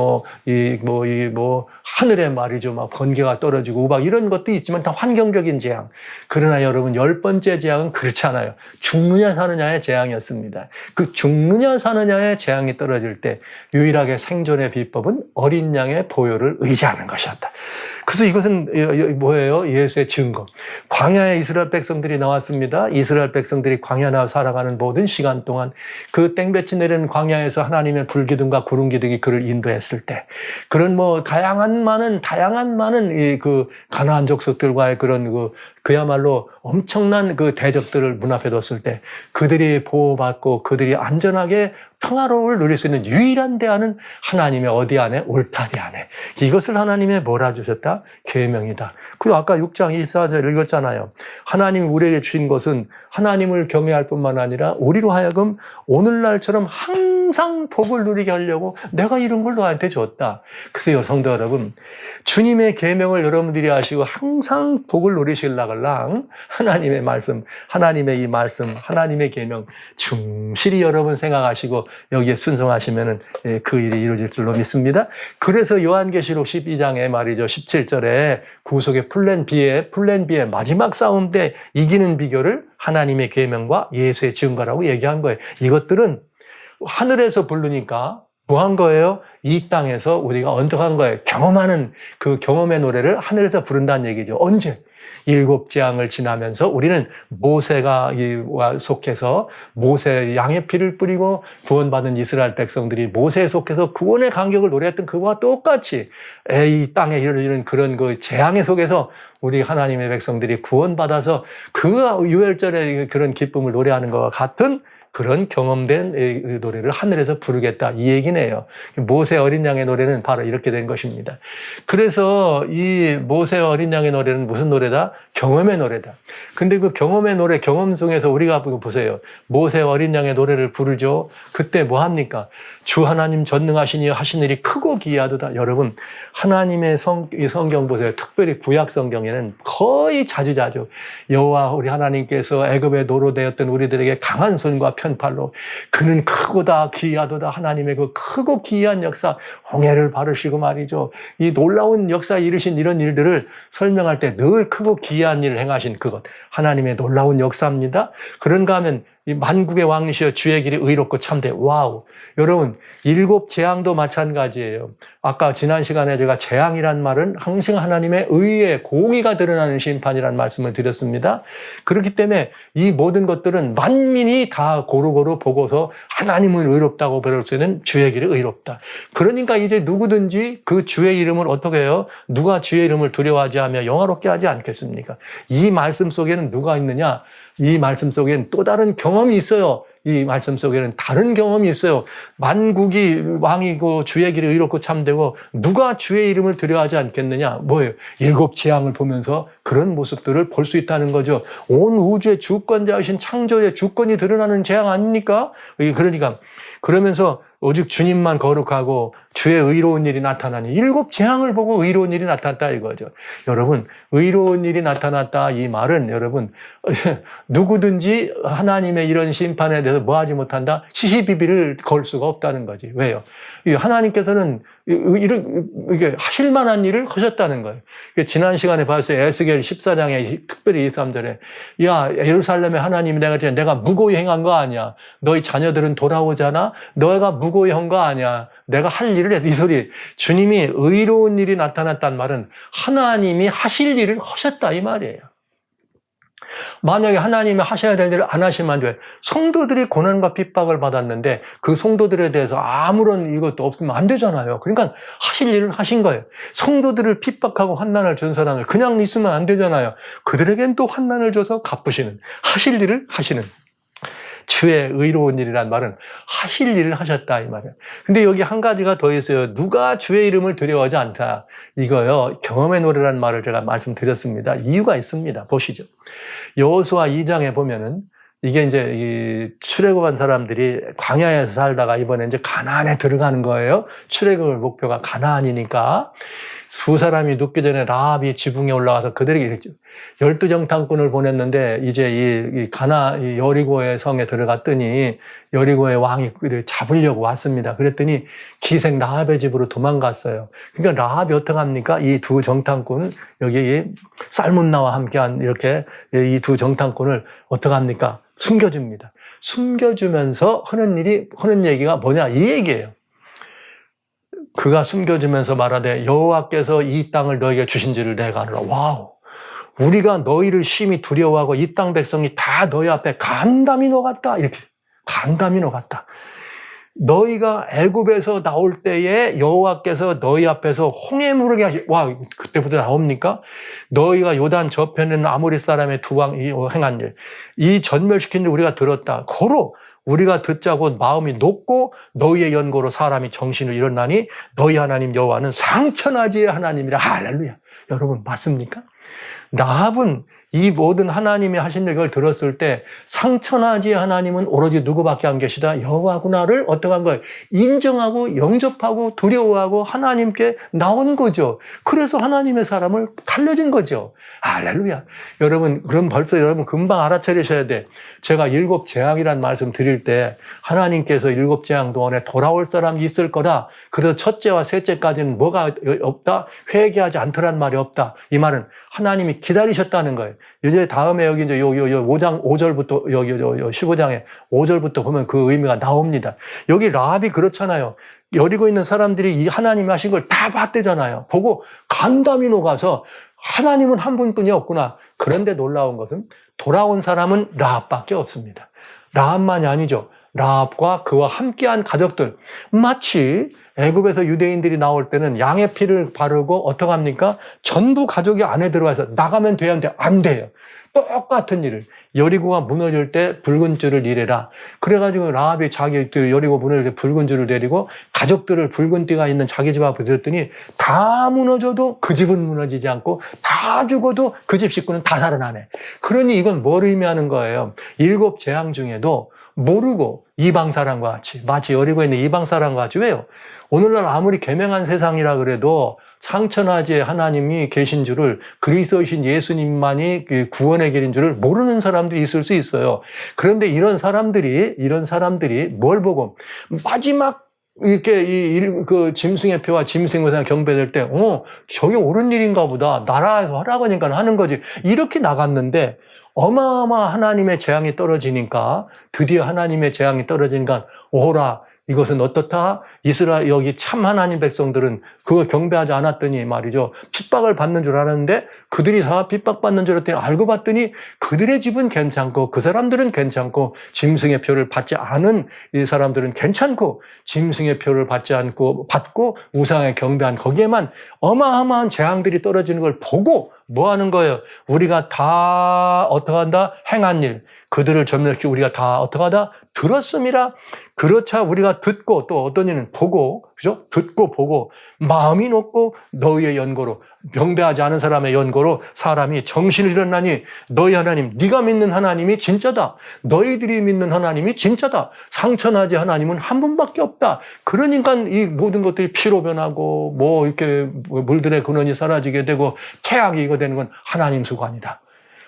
하늘에 말이죠. 막 번개가 떨어지고 막 이런 것도 있지만 다 환경적인 재앙. 그러나 여러분, 10번째 재앙은 그렇지 않아요. 죽느냐 사느냐의 재앙이었습니다. 그 죽느냐 사느냐의 재앙이 떨어질 때 유일하게 생존의 비법은 어린 양의 보혈을 의지하는 것이었다. 그래서 이것은 뭐예요? 예수의 증거. 광야에 이스라엘 백성들이 나왔습니다. 이스라엘 백성들이 광야 나와 살아가는 모든 시간 동안 그 땡볕이 내리는 광야에서 하나님의 불기둥과 구름기둥이 그를 인도했을 때, 그런 다양한 많은 그 가나안 족속들과의 그런 그 그야말로 엄청난 그 대적들을 문 앞에 뒀을 때 그들이 보호받고 그들이 안전하게 평화로움을 누릴 수 있는 유일한 대안은 하나님의 어디 안에? 울타리 안에. 이것을 하나님의 뭐라 주셨다? 계명이다. 그리고 아까 6장 24절 읽었잖아요. 하나님이 우리에게 주신 것은 하나님을 경외할 뿐만 아니라 우리로 하여금 오늘날처럼 항상 복을 누리게 하려고 내가 이런 걸 너한테 줬다. 그래서 성도 여러분, 주님의 계명을 여러분들이 하시고 항상 복을 누리시려고 하나님의 말씀, 하나님의 이 말씀, 하나님의 계명 충실히 여러분 생각하시고 여기에 순종하시면은 그 일이 이루어질 줄로 믿습니다. 그래서 요한계시록 12장에 말이죠. 17절에 구속의 플랜 B의 마지막 싸움 때 이기는 비결을 하나님의 계명과 예수의 증거라고 얘기한 거예요. 이것들은 하늘에서 부르니까 뭐 한 거예요? 이 땅에서 우리가 언덕한 거예요. 경험하는 그 경험의 노래를 하늘에서 부른다는 얘기죠. 언제? 7 재앙을 지나면서 우리는 모세가 속해서 모세 양의 피를 뿌리고 구원받은 이스라엘 백성들이 모세에 속해서 구원의 간격을 노래했던 그거와 똑같이 이 땅에 이르는 그런 그 재앙의 속에서 우리 하나님의 백성들이 구원받아서 그 유월절의 그런 기쁨을 노래하는 것과 같은 그런 경험된 노래를 하늘에서 부르겠다 이 얘기네요. 모세 어린 양의 노래는 바로 이렇게 된 것입니다. 그래서 이 모세 어린 양의 노래는 무슨 노래다? 경험의 노래다. 근데 그 경험의 노래, 경험 중에서 우리가 보세요. 모세 어린 양의 노래를 부르죠. 그때 뭐 합니까? 주 하나님 전능하시니 하신 일이 크고 기이하도다. 여러분, 하나님의 성경 보세요. 특별히 구약 성경에는 거의 자주자주 여호와 우리 하나님께서 애굽에 노로되었던 우리들에게 강한 손과 편팔로 그는 크고다 기이하도다. 하나님의 그 크고 기이한 역사, 홍해를 바르시고 말이죠. 이 놀라운 역사에 이르신 이런 일들을 설명할 때 늘 크고 기이한 일을 행하신 그것, 하나님의 놀라운 역사입니다. 그런가 하면 이 만국의 왕이시여 주의 길이 의롭고 참되. 와우. 여러분, 7 재앙도 마찬가지예요. 아까 지난 시간에 제가 재앙이란 말은 항상 하나님의 의의 공의가 드러나는 심판이라는 말씀을 드렸습니다. 그렇기 때문에 이 모든 것들은 만민이 다 고루고루 보고서 하나님은 의롭다고 배울 수 있는 주의 길이 의롭다. 그러니까 이제 누구든지 그 주의 이름을 어떻게 해요? 누가 주의 이름을 두려워하지 하며 영화롭게 하지 않겠습니까? 이 말씀 속에는 누가 있느냐? 이 말씀 속에는 또 다른 경험이 있어요. 이 말씀 속에는 다른 경험이 있어요. 만국이 왕이고 주의 길이 의롭고 참되고 누가 주의 이름을 두려워하지 않겠느냐? 뭐예요? 7 재앙을 보면서 그런 모습들을 볼 수 있다는 거죠. 온 우주의 주권자이신 창조의 주권이 드러나는 재앙 아닙니까? 그러니까 그러면서 오직 주님만 거룩하고 주의 의로운 일이 나타나니 7 재앙을 보고 의로운 일이 나타났다 이거죠. 여러분, 의로운 일이 나타났다 이 말은 여러분 누구든지 하나님의 이런 심판에 대해서 뭐하지 못한다? 시시비비를 걸 수가 없다는 거지. 왜요? 하나님께서는 이게 하실 만한 일을 하셨다는 거예요. 지난 시간에 봤어요. 에스겔 14장에 특별히 23절에 야 예루살렘에 하나님이 내가 무고히 행한 거 아니야. 너희 자녀들은 돌아오잖아. 너희가 무고히 한 거 아니야. 내가 할 일을 해. 이 소리. 주님이 의로운 일이 나타났단 말은 하나님이 하실 일을 하셨다 이 말이에요. 만약에 하나님이 하셔야 될 일을 안 하시면 안 돼요. 성도들이 고난과 핍박을 받았는데 그 성도들에 대해서 아무런 이것도 없으면 안 되잖아요. 그러니까 하실 일을 하신 거예요. 성도들을 핍박하고 환난을 준 사람을 그냥 있으면 안 되잖아요. 그들에겐 또 환난을 줘서 갚으시는, 하실 일을 하시는. 주의 의로운 일이란 말은 하실 일을 하셨다 이 말이에요. 근데 여기 한 가지가 더 있어요. 누가 주의 이름을 두려워하지 않다. 이거요. 경험의 노래라는 말을 제가 말씀드렸습니다. 이유가 있습니다. 보시죠. 여호수아 2장에 보면은 이게 이제 이 출애굽한 사람들이 광야에서 살다가 이번에 이제 가나안에 들어가는 거예요. 출애굽의 목표가 가나안이니까. 수 사람이 눕기 전에 라합이 지붕에 올라가서 그들에게 12정탐꾼을 보냈는데 이제 이 여리고의 성에 들어갔더니 여리고의 왕이 그들을 잡으려고 왔습니다. 그랬더니 기생 라합의 집으로 도망갔어요. 그러니까 라합이 어떻게 합니까? 이 2 정탐꾼, 여기 살문나와 함께한 이렇게 이 2 정탐꾼을 어떻게 합니까? 숨겨줍니다. 숨겨주면서 하는 얘기가 뭐냐? 이 얘기예요. 그가 숨겨주면서 말하되 여호와께서 이 땅을 너에게 주신지를 내가 알라. 와우. 우리가 너희를 심히 두려워하고 이 땅 백성이 다 너희 앞에 간담이 녹았다. 이렇게 간담이 녹았다. 너희가 애굽에서 나올 때에 여호와께서 너희 앞에서 홍해 무르게 와, 그때부터 나옵니까? 너희가 요단 저편에는 아모리 사람의 두 왕이 행한 일, 이 전멸시킨 일 우리가 들었다. 고로 우리가 듣자고 마음이 높고 너희의 연고로 사람이 정신을 잃었나니 너희 하나님 여호와는 상천하지의 하나님이라. 할렐루야. 여러분 맞습니까? 라합은 이 모든 하나님이 하신 일을 들었을 때 상천하지의 하나님은 오로지 누구밖에 안 계시다? 여호와구나를 어떻게 한 거예요? 인정하고 영접하고 두려워하고 하나님께 나온 거죠. 그래서 하나님의 사람을 달려진 거죠. 할렐루야. 여러분, 그럼 벌써 여러분 금방 알아차리셔야 돼. 제가 7 재앙이란 말씀 드릴 때 하나님께서 7 재앙 동안에 돌아올 사람이 있을 거다. 그래서 첫째와 셋째까지는 뭐가 없다? 회개하지 않더란 말이 없다. 이 말은 하나님이 기다리셨다는 거예요. 이제 다음에 여기 이제 5장 5절부터 여기 15장에 5절부터 보면 그 의미가 나옵니다. 여기 라합이 그렇잖아요. 여리고 있는 사람들이 이 하나님이 하신 걸 다 봤대잖아요. 보고 간담이 녹아서 하나님은 한 분뿐이 없구나. 그런데 놀라운 것은 돌아온 사람은 라합밖에 없습니다. 라합만이 아니죠. 라합과 그와 함께한 가족들, 마치 애굽에서 유대인들이 나올 때는 양의 피를 바르고 어떻게 합니까? 전부 가족이 안에 들어와서 나가면 되는데 안 돼요. 똑같은 일을 여리고가 무너질 때 붉은 줄을 이래라. 그래가지고 라합이 자기 여리고 무너질 때 붉은 줄을 내리고 가족들을 붉은 띠가 있는 자기 집 앞에 들었더니 다 무너져도 그 집은 무너지지 않고 다 죽어도 그 집 식구는 다 살아나네. 그러니 이건 뭘 의미하는 거예요? 7 재앙 중에도 모르고 이방 사람과 같이, 마치 여리고에 있는 이방 사람과 같이. 왜요? 오늘날 아무리 계명한 세상이라 그래도 상천하지의 하나님이 계신 줄을, 그리스도이신 예수님만이 구원의 길인 줄을 모르는 사람들이 있을 수 있어요. 그런데 이런 사람들이 뭘 보고 마지막 이렇게 그 짐승의 표와 짐승의 경배될 때, 저게 옳은 일인가 보다. 나라에서 하라고 하니까 하는 거지. 이렇게 나갔는데 어마어마 하나님의 재앙이 떨어지니까, 드디어 하나님의 재앙이 떨어지니까 오호라, 이것은 어떻다? 이스라엘 여기 참 하나님 백성들은 그거 경배하지 않았더니 말이죠. 핍박을 받는 줄 알았는데 그들이 다 핍박받는 줄 알았더니 알고 봤더니 그들의 집은 괜찮고 그 사람들은 괜찮고 짐승의 표를 받지 않은 이 사람들은 괜찮고 짐승의 표를 받고 우상에 경배한 거기에만 어마어마한 재앙들이 떨어지는 걸 보고 뭐 하는 거예요? 우리가 다 어떻게 한다? 행한 일. 그들을 전멸시키고 우리가 다 어떻게 하다? 들었음이라. 그렇자 우리가 듣고 또 어떤 이는 보고, 그죠? 듣고 보고 마음이 높고 너희의 연고로, 경배하지 않은 사람의 연고로 사람이 정신을 잃었나니 너희 하나님, 네가 믿는 하나님이 진짜다. 너희들이 믿는 하나님이 진짜다. 상천하지 하나님은 한 분밖에 없다. 그러니까 이 모든 것들이 피로 변하고 뭐 이렇게 물들의 근원이 사라지게 되고 태양이 이거 되는 건 하나님 수관이다.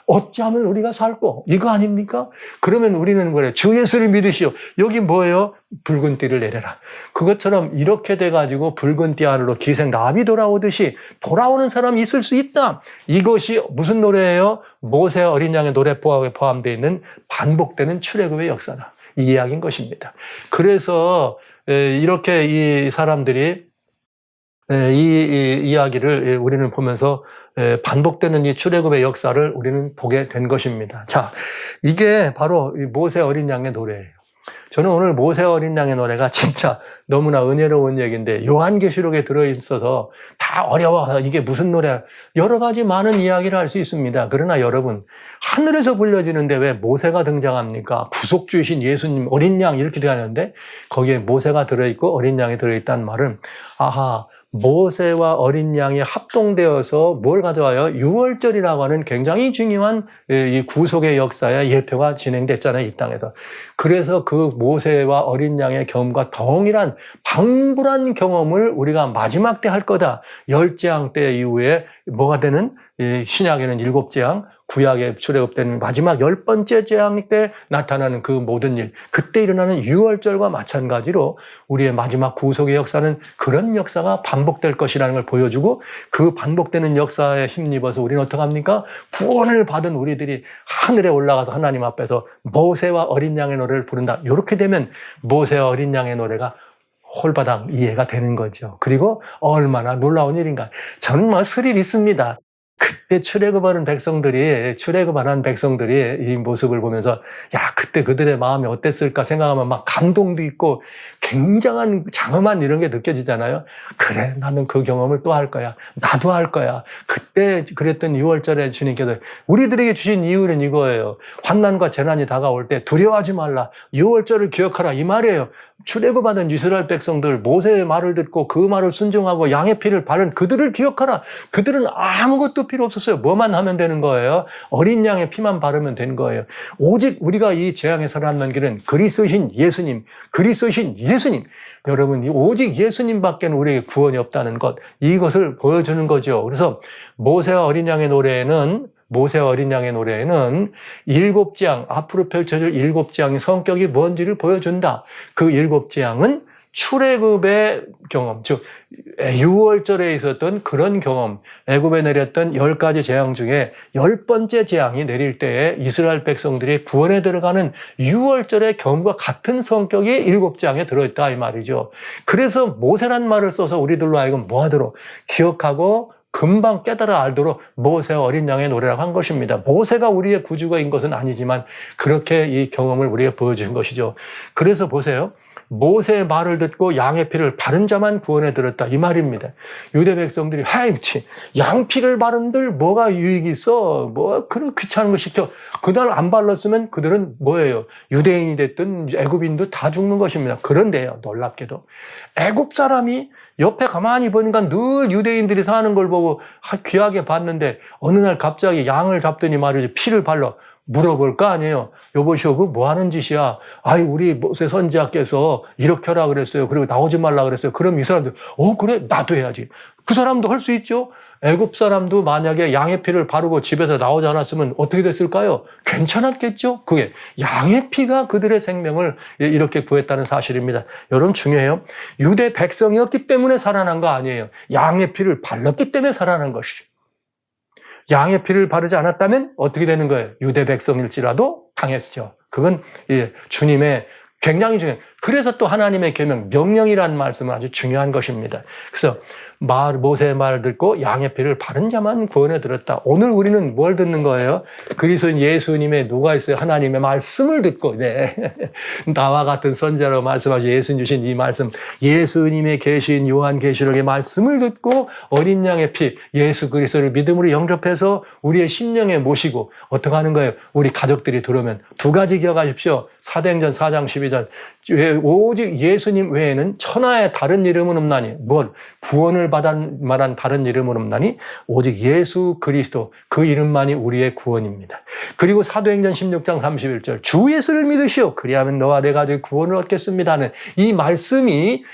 어찌하면 우리가 살고, 이거 아닙니까? 그러면 우리는 그래, 주 예수를 믿으시오. 여기 뭐예요? 붉은 띠를 내려라. 그것처럼 이렇게 돼가지고 붉은 띠 아래로 기생 라합이 돌아오듯이 돌아오는 사람이 있을 수 있다. 이것이 무슨 노래예요? 모세 어린 양의 노래 포함되어 있는 반복되는 출애굽의 역사다. 이 이야기인 것입니다. 그래서 이렇게 이 사람들이 이 이야기를 우리는 보면서 반복되는 이 출애굽의 역사를 우리는 보게 된 것입니다. 자, 이게 바로 모세 어린 양의 노래예요. 저는 오늘 모세 어린 양의 노래가 진짜 너무나 은혜로운 얘기인데 요한계시록에 들어있어서 다 어려워서 이게 무슨 노래야. 여러 가지 많은 이야기를 할 수 있습니다. 그러나 여러분, 하늘에서 불려지는데 왜 모세가 등장합니까? 구속주이신 예수님 어린 양 이렇게 되었는데 거기에 모세가 들어있고 어린 양이 들어있다는 말은 아하, 모세와 어린 양이 합동되어서 뭘 가져와요? 유월절이라고 하는 굉장히 중요한 이 구속의 역사의 예표가 진행됐잖아요, 이 땅에서. 그래서 그 모세와 어린 양의 경험과 동일한 방불한 경험을 우리가 마지막 때 할 거다. 10재앙 때 이후에 뭐가 되는? 신약에는 7재앙, 구약에 출애굽된 마지막 10번째 재앙 때 나타나는 그 모든 일, 그때 일어나는 유월절과 마찬가지로 우리의 마지막 구속의 역사는 그런 역사가 반복될 것이라는 걸 보여주고, 그 반복되는 역사에 힘입어서 우리는 어떻게 합니까? 구원을 받은 우리들이 하늘에 올라가서 하나님 앞에서 모세와 어린 양의 노래를 부른다. 이렇게 되면 모세와 어린 양의 노래가 홀바당 이해가 되는 거죠. 그리고 얼마나 놀라운 일인가. 정말 스릴 있습니다. 그때 출애굽하는 백성들이 이 모습을 보면서 야, 그때 그들의 마음이 어땠을까 생각하면 막 감동도 있고 굉장한 장엄한 이런 게 느껴지잖아요. 그래, 나는 그 경험을 또 할 거야. 나도 할 거야. 그때 그랬던 6월절에 주님께서 우리들에게 주신 이유는 이거예요. 환난과 재난이 다가올 때 두려워하지 말라. 6월절을 기억하라. 이 말이에요. 출애굽받은 이스라엘 백성들 모세의 말을 듣고 그 말을 순종하고 양의 피를 바른 그들을 기억하라. 그들은 아무것도 필요 없었어요. 뭐만 하면 되는 거예요? 어린 양의 피만 바르면 되는 거예요. 오직 우리가 이 재앙에 살아남는 길은 그리스도신 예수님, 그리스도신 예수님. 여러분, 오직 예수님밖에는 우리에게 구원이 없다는 것, 이것을 보여주는 거죠. 그래서 모세와 어린 양의 노래에는 7재앙, 앞으로 펼쳐질 7재앙의 성격이 뭔지를 보여준다. 그 7재앙은 출애굽의 경험, 즉 6월절에 있었던 그런 경험, 애굽에 내렸던 10가지 재앙 중에 10번째 재앙이 내릴 때에 이스라엘 백성들이 구원에 들어가는 6월절의 경험과 같은 성격이 7재앙에 들어있다 이 말이죠. 그래서 모세란 말을 써서 우리들로 하여금 뭐하도록 기억하고 금방 깨달아 알도록 모세와 어린 양의 노래라고 한 것입니다. 모세가 우리의 구주가인 것은 아니지만 그렇게 이 경험을 우리에게 보여준 것이죠. 그래서 보세요. 모세의 말을 듣고 양의 피를 바른 자만 구원에 들었다 이 말입니다. 유대 백성들이 하이치 양피를 바른들 뭐가 유익이 있어? 뭐 그런 귀찮은 거 시켜. 그날 안 발랐으면 그들은 뭐예요? 유대인이 됐든 애굽인도 다 죽는 것입니다. 그런데요, 놀랍게도 애굽 사람이 옆에 가만히 보니까 늘 유대인들이 사는 걸 보고 귀하게 봤는데 어느 날 갑자기 양을 잡더니 말이죠. 피를 발라. 물어볼 거 아니에요. 여보시오, 그거 뭐 하는 짓이야? 아이, 우리 모세 선지자께서 이렇게 하라 그랬어요. 그리고 나오지 말라 그랬어요. 그럼 이 사람들, 그래, 나도 해야지. 그 사람도 할 수 있죠? 애굽 사람도 만약에 양의 피를 바르고 집에서 나오지 않았으면 어떻게 됐을까요? 괜찮았겠죠? 그게 양의 피가 그들의 생명을 이렇게 구했다는 사실입니다. 여러분 중요해요. 유대 백성이었기 때문에 살아난 거 아니에요. 양의 피를 발랐기 때문에 살아난 것이죠. 양의 피를 바르지 않았다면 어떻게 되는 거예요? 유대 백성일지라도 당했죠. 그건 주님의 굉장히 중요해요. 그래서 또 하나님의 계명, 명령이라는 말씀은 아주 중요한 것입니다. 그래서 모세의 말을 듣고 양의 피를 바른 자만 구원에 들었다. 오늘 우리는 뭘 듣는 거예요? 그리스도인 예수님의 누가 있어요? 하나님의 말씀을 듣고, 나와 같은 선지자라고 말씀하신 예수님 주신 이 말씀, 예수님의 계신 요한계시록의 말씀을 듣고 어린 양의 피, 예수 그리스도를 믿음으로 영접해서 우리의 심령에 모시고 어떻게 하는 거예요? 우리 가족들이 들어오면 두 가지 기억하십시오. 사도행전 4장 12절. 오직 예수님 외에는 천하에 다른 이름은 없나니, 구원을 받은 말한 다른 이름은 없나니 오직 예수 그리스도, 그 이름만이 우리의 구원입니다. 그리고 사도행전 16장 31절 주 예수를 믿으시오 그리하면 너와 내 가족이 구원을 얻겠습니다 하는 이 말씀이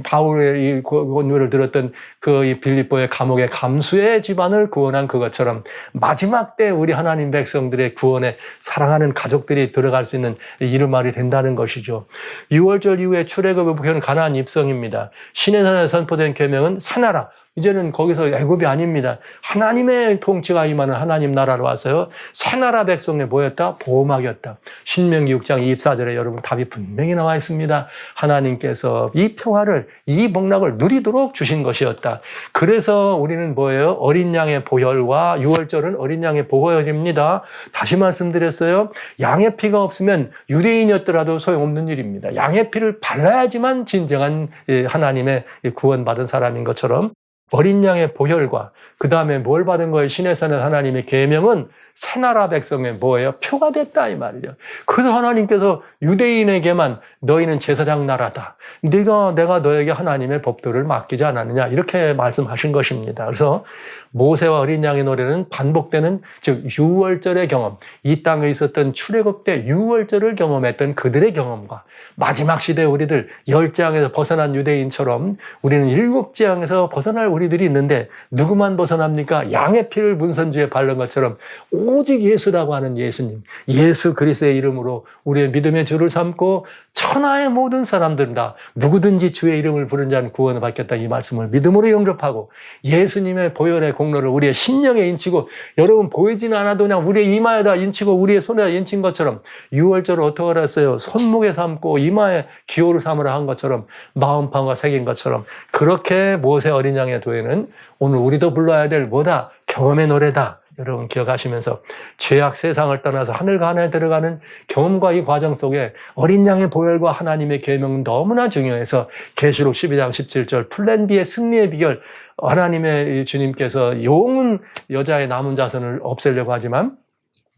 바울의 이 권유를 들었던 그 빌립보의 감옥의 감수의 집안을 구원한 그것처럼 마지막 때 우리 하나님 백성들의 구원에 사랑하는 가족들이 들어갈 수 있는 이름말이 된다는 것이죠. 6월절 이후에 출애굽의 목표는 가나안 입성입니다. 시내산에 선포된 계명은 사나라. 이제는 거기서 애굽이 아닙니다. 하나님의 통치가 임하는 하나님 나라로 와서요. 새 나라 백성에 모였다. 보호막이었다. 신명기 6장 24절에 여러분 답이 분명히 나와 있습니다. 하나님께서 이 평화를, 이 복락을 누리도록 주신 것이었다. 그래서 우리는 뭐예요? 어린 양의 보혈과 6월절은 어린 양의 보혈입니다. 다시 말씀드렸어요. 양의 피가 없으면 유대인이었더라도 소용없는 일입니다. 양의 피를 발라야지만 진정한 하나님의 구원받은 사람인 것처럼 어린 양의 보혈과 그 다음에 뭘 받은 거예요? 시내산의 하나님의 계명은 새나라 백성의 뭐예요? 표가 됐다 이 말이죠. 그래서 하나님께서 유대인에게만 너희는 제사장 나라다. 내가 너에게 하나님의 법도를 맡기지 않았느냐 이렇게 말씀하신 것입니다. 그래서 모세와 어린 양의 노래는 반복되는 즉 6월절의 경험, 이 땅에 있었던 출애굽 때 6월절을 경험했던 그들의 경험과 마지막 시대 우리들 10재앙에서 벗어난 유대인처럼 우리는 7재앙에서 벗어날 우리들이 있는데 누구만 벗어납니까? 양의 피를 문선주에 바른 것처럼 오직 예수라고 하는 예수님, 예수 그리스도의 이름으로 우리의 믿음의 주를 삼고 천하의 모든 사람들은 다 누구든지 주의 이름을 부른 자는 구원을 받겠다 이 말씀을 믿음으로 영접하고 예수님의 보혈의 공로를 우리의 심령에 인치고 여러분 보이지는 않아도 그냥 우리의 이마에다 인치고 우리의 손에다 인친 것처럼 6월절을 어떻게 알았어요? 손목에 삼고 이마에 기호를 삼으라 한 것처럼 마음판과 새긴 것처럼 그렇게 모세 어린 양의 도에는 오늘 우리도 불러야 될 뭐다? 경험의 노래다. 여러분 기억하시면서 죄악 세상을 떠나서 하늘과 하늘에 들어가는 경험과 이 과정 속에 어린 양의 보혈과 하나님의 계명은 너무나 중요해서 계시록 12장 17절 플랜 B의 승리의 비결, 하나님의 주님께서 용은 여자의 남은 자손을 없애려고 하지만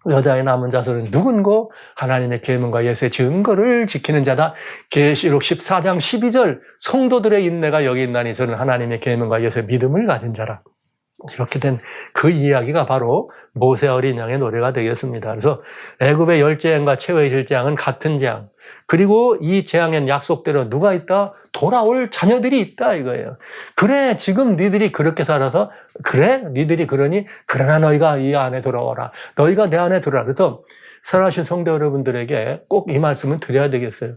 여자의 남은 자손은 누군고? 하나님의 계명과 예수의 증거를 지키는 자다. 계시록 14장 12절 성도들의 인내가 여기 있나니 저는 하나님의 계명과 예수의 믿음을 가진 자라. 이렇게 된 그 이야기가 바로 모세 어린 양의 노래가 되겠습니다. 그래서 애굽의 10재앙과 최후의 7재앙은 같은 재앙. 그리고 이 재앙엔 약속대로 누가 있다? 돌아올 자녀들이 있다 이거예요. 그래 지금 니들이 그렇게 살아서 그래 니들이 그러니 그러나 너희가 이 안에 돌아와라. 너희가 내 안에 들어라. 그래서 사랑하신 성도 여러분들에게 꼭 이 말씀은 드려야 되겠어요.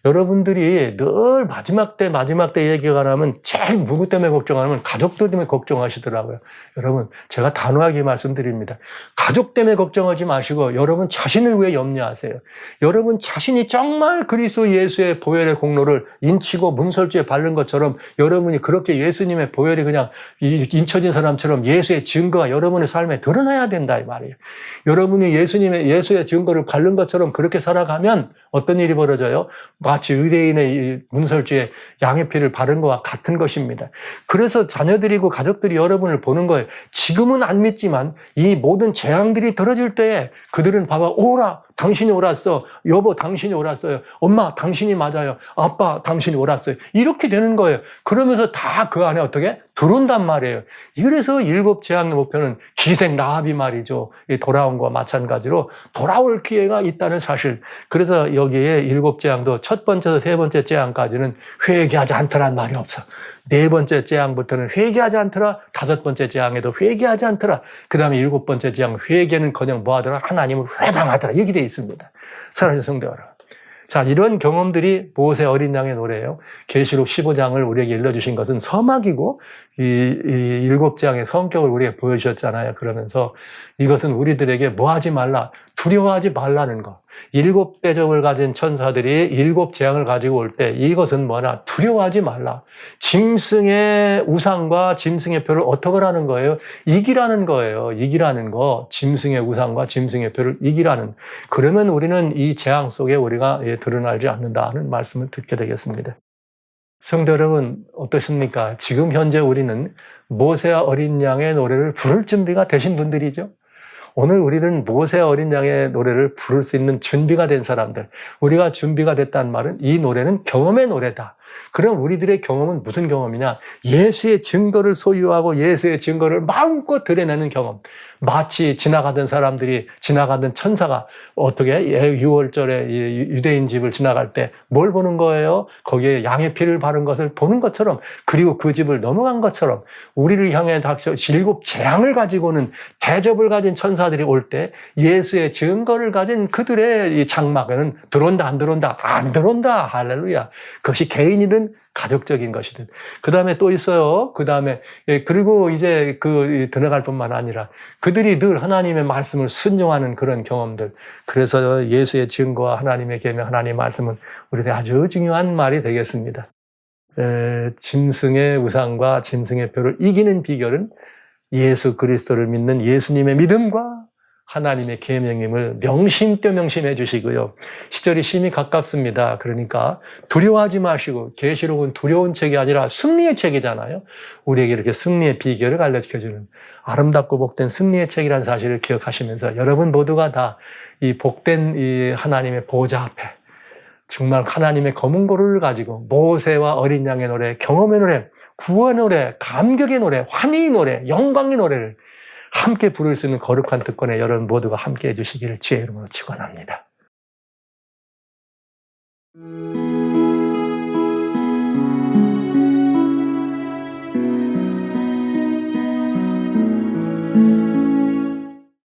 여러분들이 늘 마지막 때 얘기가 나면 제일 누구 때문에 걱정하면 가족들 때문에 걱정하시더라고요. 여러분 제가 단호하게 말씀드립니다. 가족 때문에 걱정하지 마시고 여러분 자신을 위해 염려하세요. 여러분 자신이 정말 그리스도 예수의 보혈의 공로를 인치고 문설주에 바른 것처럼 여러분이 그렇게 예수님의 보혈이 그냥 인쳐진 사람처럼 예수의 증거가 여러분의 삶에 드러나야 된다 이 말이에요. 여러분이 예수의 증거를 바른 것처럼 그렇게 살아가면 어떤 일이 벌어져요? 마치 의뢰인의 문설주에 양의 피를 바른 것과 같은 것입니다. 그래서 자녀들이고 가족들이 여러분을 보는 거예요. 지금은 안 믿지만 이 모든 재앙들이 떨어질 때에 그들은 봐봐 오라 당신이 옳았어. 여보 당신이 옳았어요. 엄마 당신이 맞아요. 아빠 당신이 옳았어요. 이렇게 되는 거예요. 그러면서 다 그 안에 어떻게 들어온단 말이에요. 이래서 7재앙의 목표는 기생 라합이 말이죠. 돌아온 것과 마찬가지로 돌아올 기회가 있다는 사실. 그래서 여기에 7재앙도 첫 번째에서 세 번째 재앙까지는 회개하지 않더란 말이 없어. 네 번째 재앙부터는 회개하지 않더라. 다섯 번째 재앙에도 회개하지 않더라. 그 다음에 일곱 번째 재앙 회개는커녕 뭐하더라? 하나님을 회방하더라. 이렇게 되어 있습니다. 사랑하는 성도 여러분. 자, 이런 경험들이 모세 어린 양의 노래예요. 계시록 15장을 우리에게 일러주신 것은 서막이고 이 7재앙의 성격을 우리에게 보여주셨잖아요. 그러면서 이것은 우리들에게 뭐하지 말라, 두려워하지 말라는 것. 7대접을 가진 천사들이 7재앙을 가지고 올 때 이것은 뭐냐, 두려워하지 말라. 짐승의 우상과 짐승의 표를 어떻게 하라는 거예요? 이기라는 거예요. 이기라는 거. 짐승의 우상과 짐승의 표를 이기라는. 그러면 우리는 이 재앙 속에 우리가 드러나지 않는다는 말씀을 듣게 되겠습니다. 성도 여러분 어떠십니까? 지금 현재 우리는 모세와 어린 양의 노래를 부를 준비가 되신 분들이죠. 오늘 우리는 모세 어린 양의 노래를 부를 수 있는 준비가 된 사람들. 우리가 준비가 됐다는 말은 이 노래는 경험의 노래다. 그럼 우리들의 경험은 무슨 경험이냐? 예수의 증거를 소유하고 예수의 증거를 마음껏 드러내는 경험. 마치 지나가던 사람들이, 지나가던 천사가 어떻게 6월절에 유대인 집을 지나갈 때 뭘 보는 거예요? 거기에 양의 피를 바른 것을 보는 것처럼, 그리고 그 집을 넘어간 것처럼 우리를 향해 닥쳐 7재앙을 가지고는 대접을 가진 천사들이 올 때 예수의 증거를 가진 그들의 이 장막에는 들어온다 안 들어온다? 안 들어온다. 할렐루야. 그것이 개인이든 가족적인 것이든. 그 다음에 또 있어요. 그 다음에, 그리고 이제 들어갈 뿐만 아니라 그들이 늘 하나님의 말씀을 순종하는 그런 경험들. 그래서 예수의 증거와 하나님의 계명, 하나님의 말씀은 우리에게 아주 중요한 말이 되겠습니다. 짐승의 우상과 짐승의 표를 이기는 비결은 예수 그리스도를 믿는 예수님의 믿음과 하나님의 계명임을 명심되어 명심해 주시고요. 시절이 심히 가깝습니다. 그러니까 두려워하지 마시고, 계시록은 두려운 책이 아니라 승리의 책이잖아요. 우리에게 이렇게 승리의 비결을 알려주는 아름답고 복된 승리의 책이라는 사실을 기억하시면서 여러분 모두가 다 이 복된 이 하나님의 보좌 앞에 정말 하나님의 검은 고를 가지고 모세와 어린 양의 노래, 경험의 노래, 구원의 노래, 감격의 노래, 환희의 노래, 영광의 노래를 함께 부를 수 있는 거룩한 특권에 여러분 모두가 함께 해주시기를 주의 이름으로 축원합니다.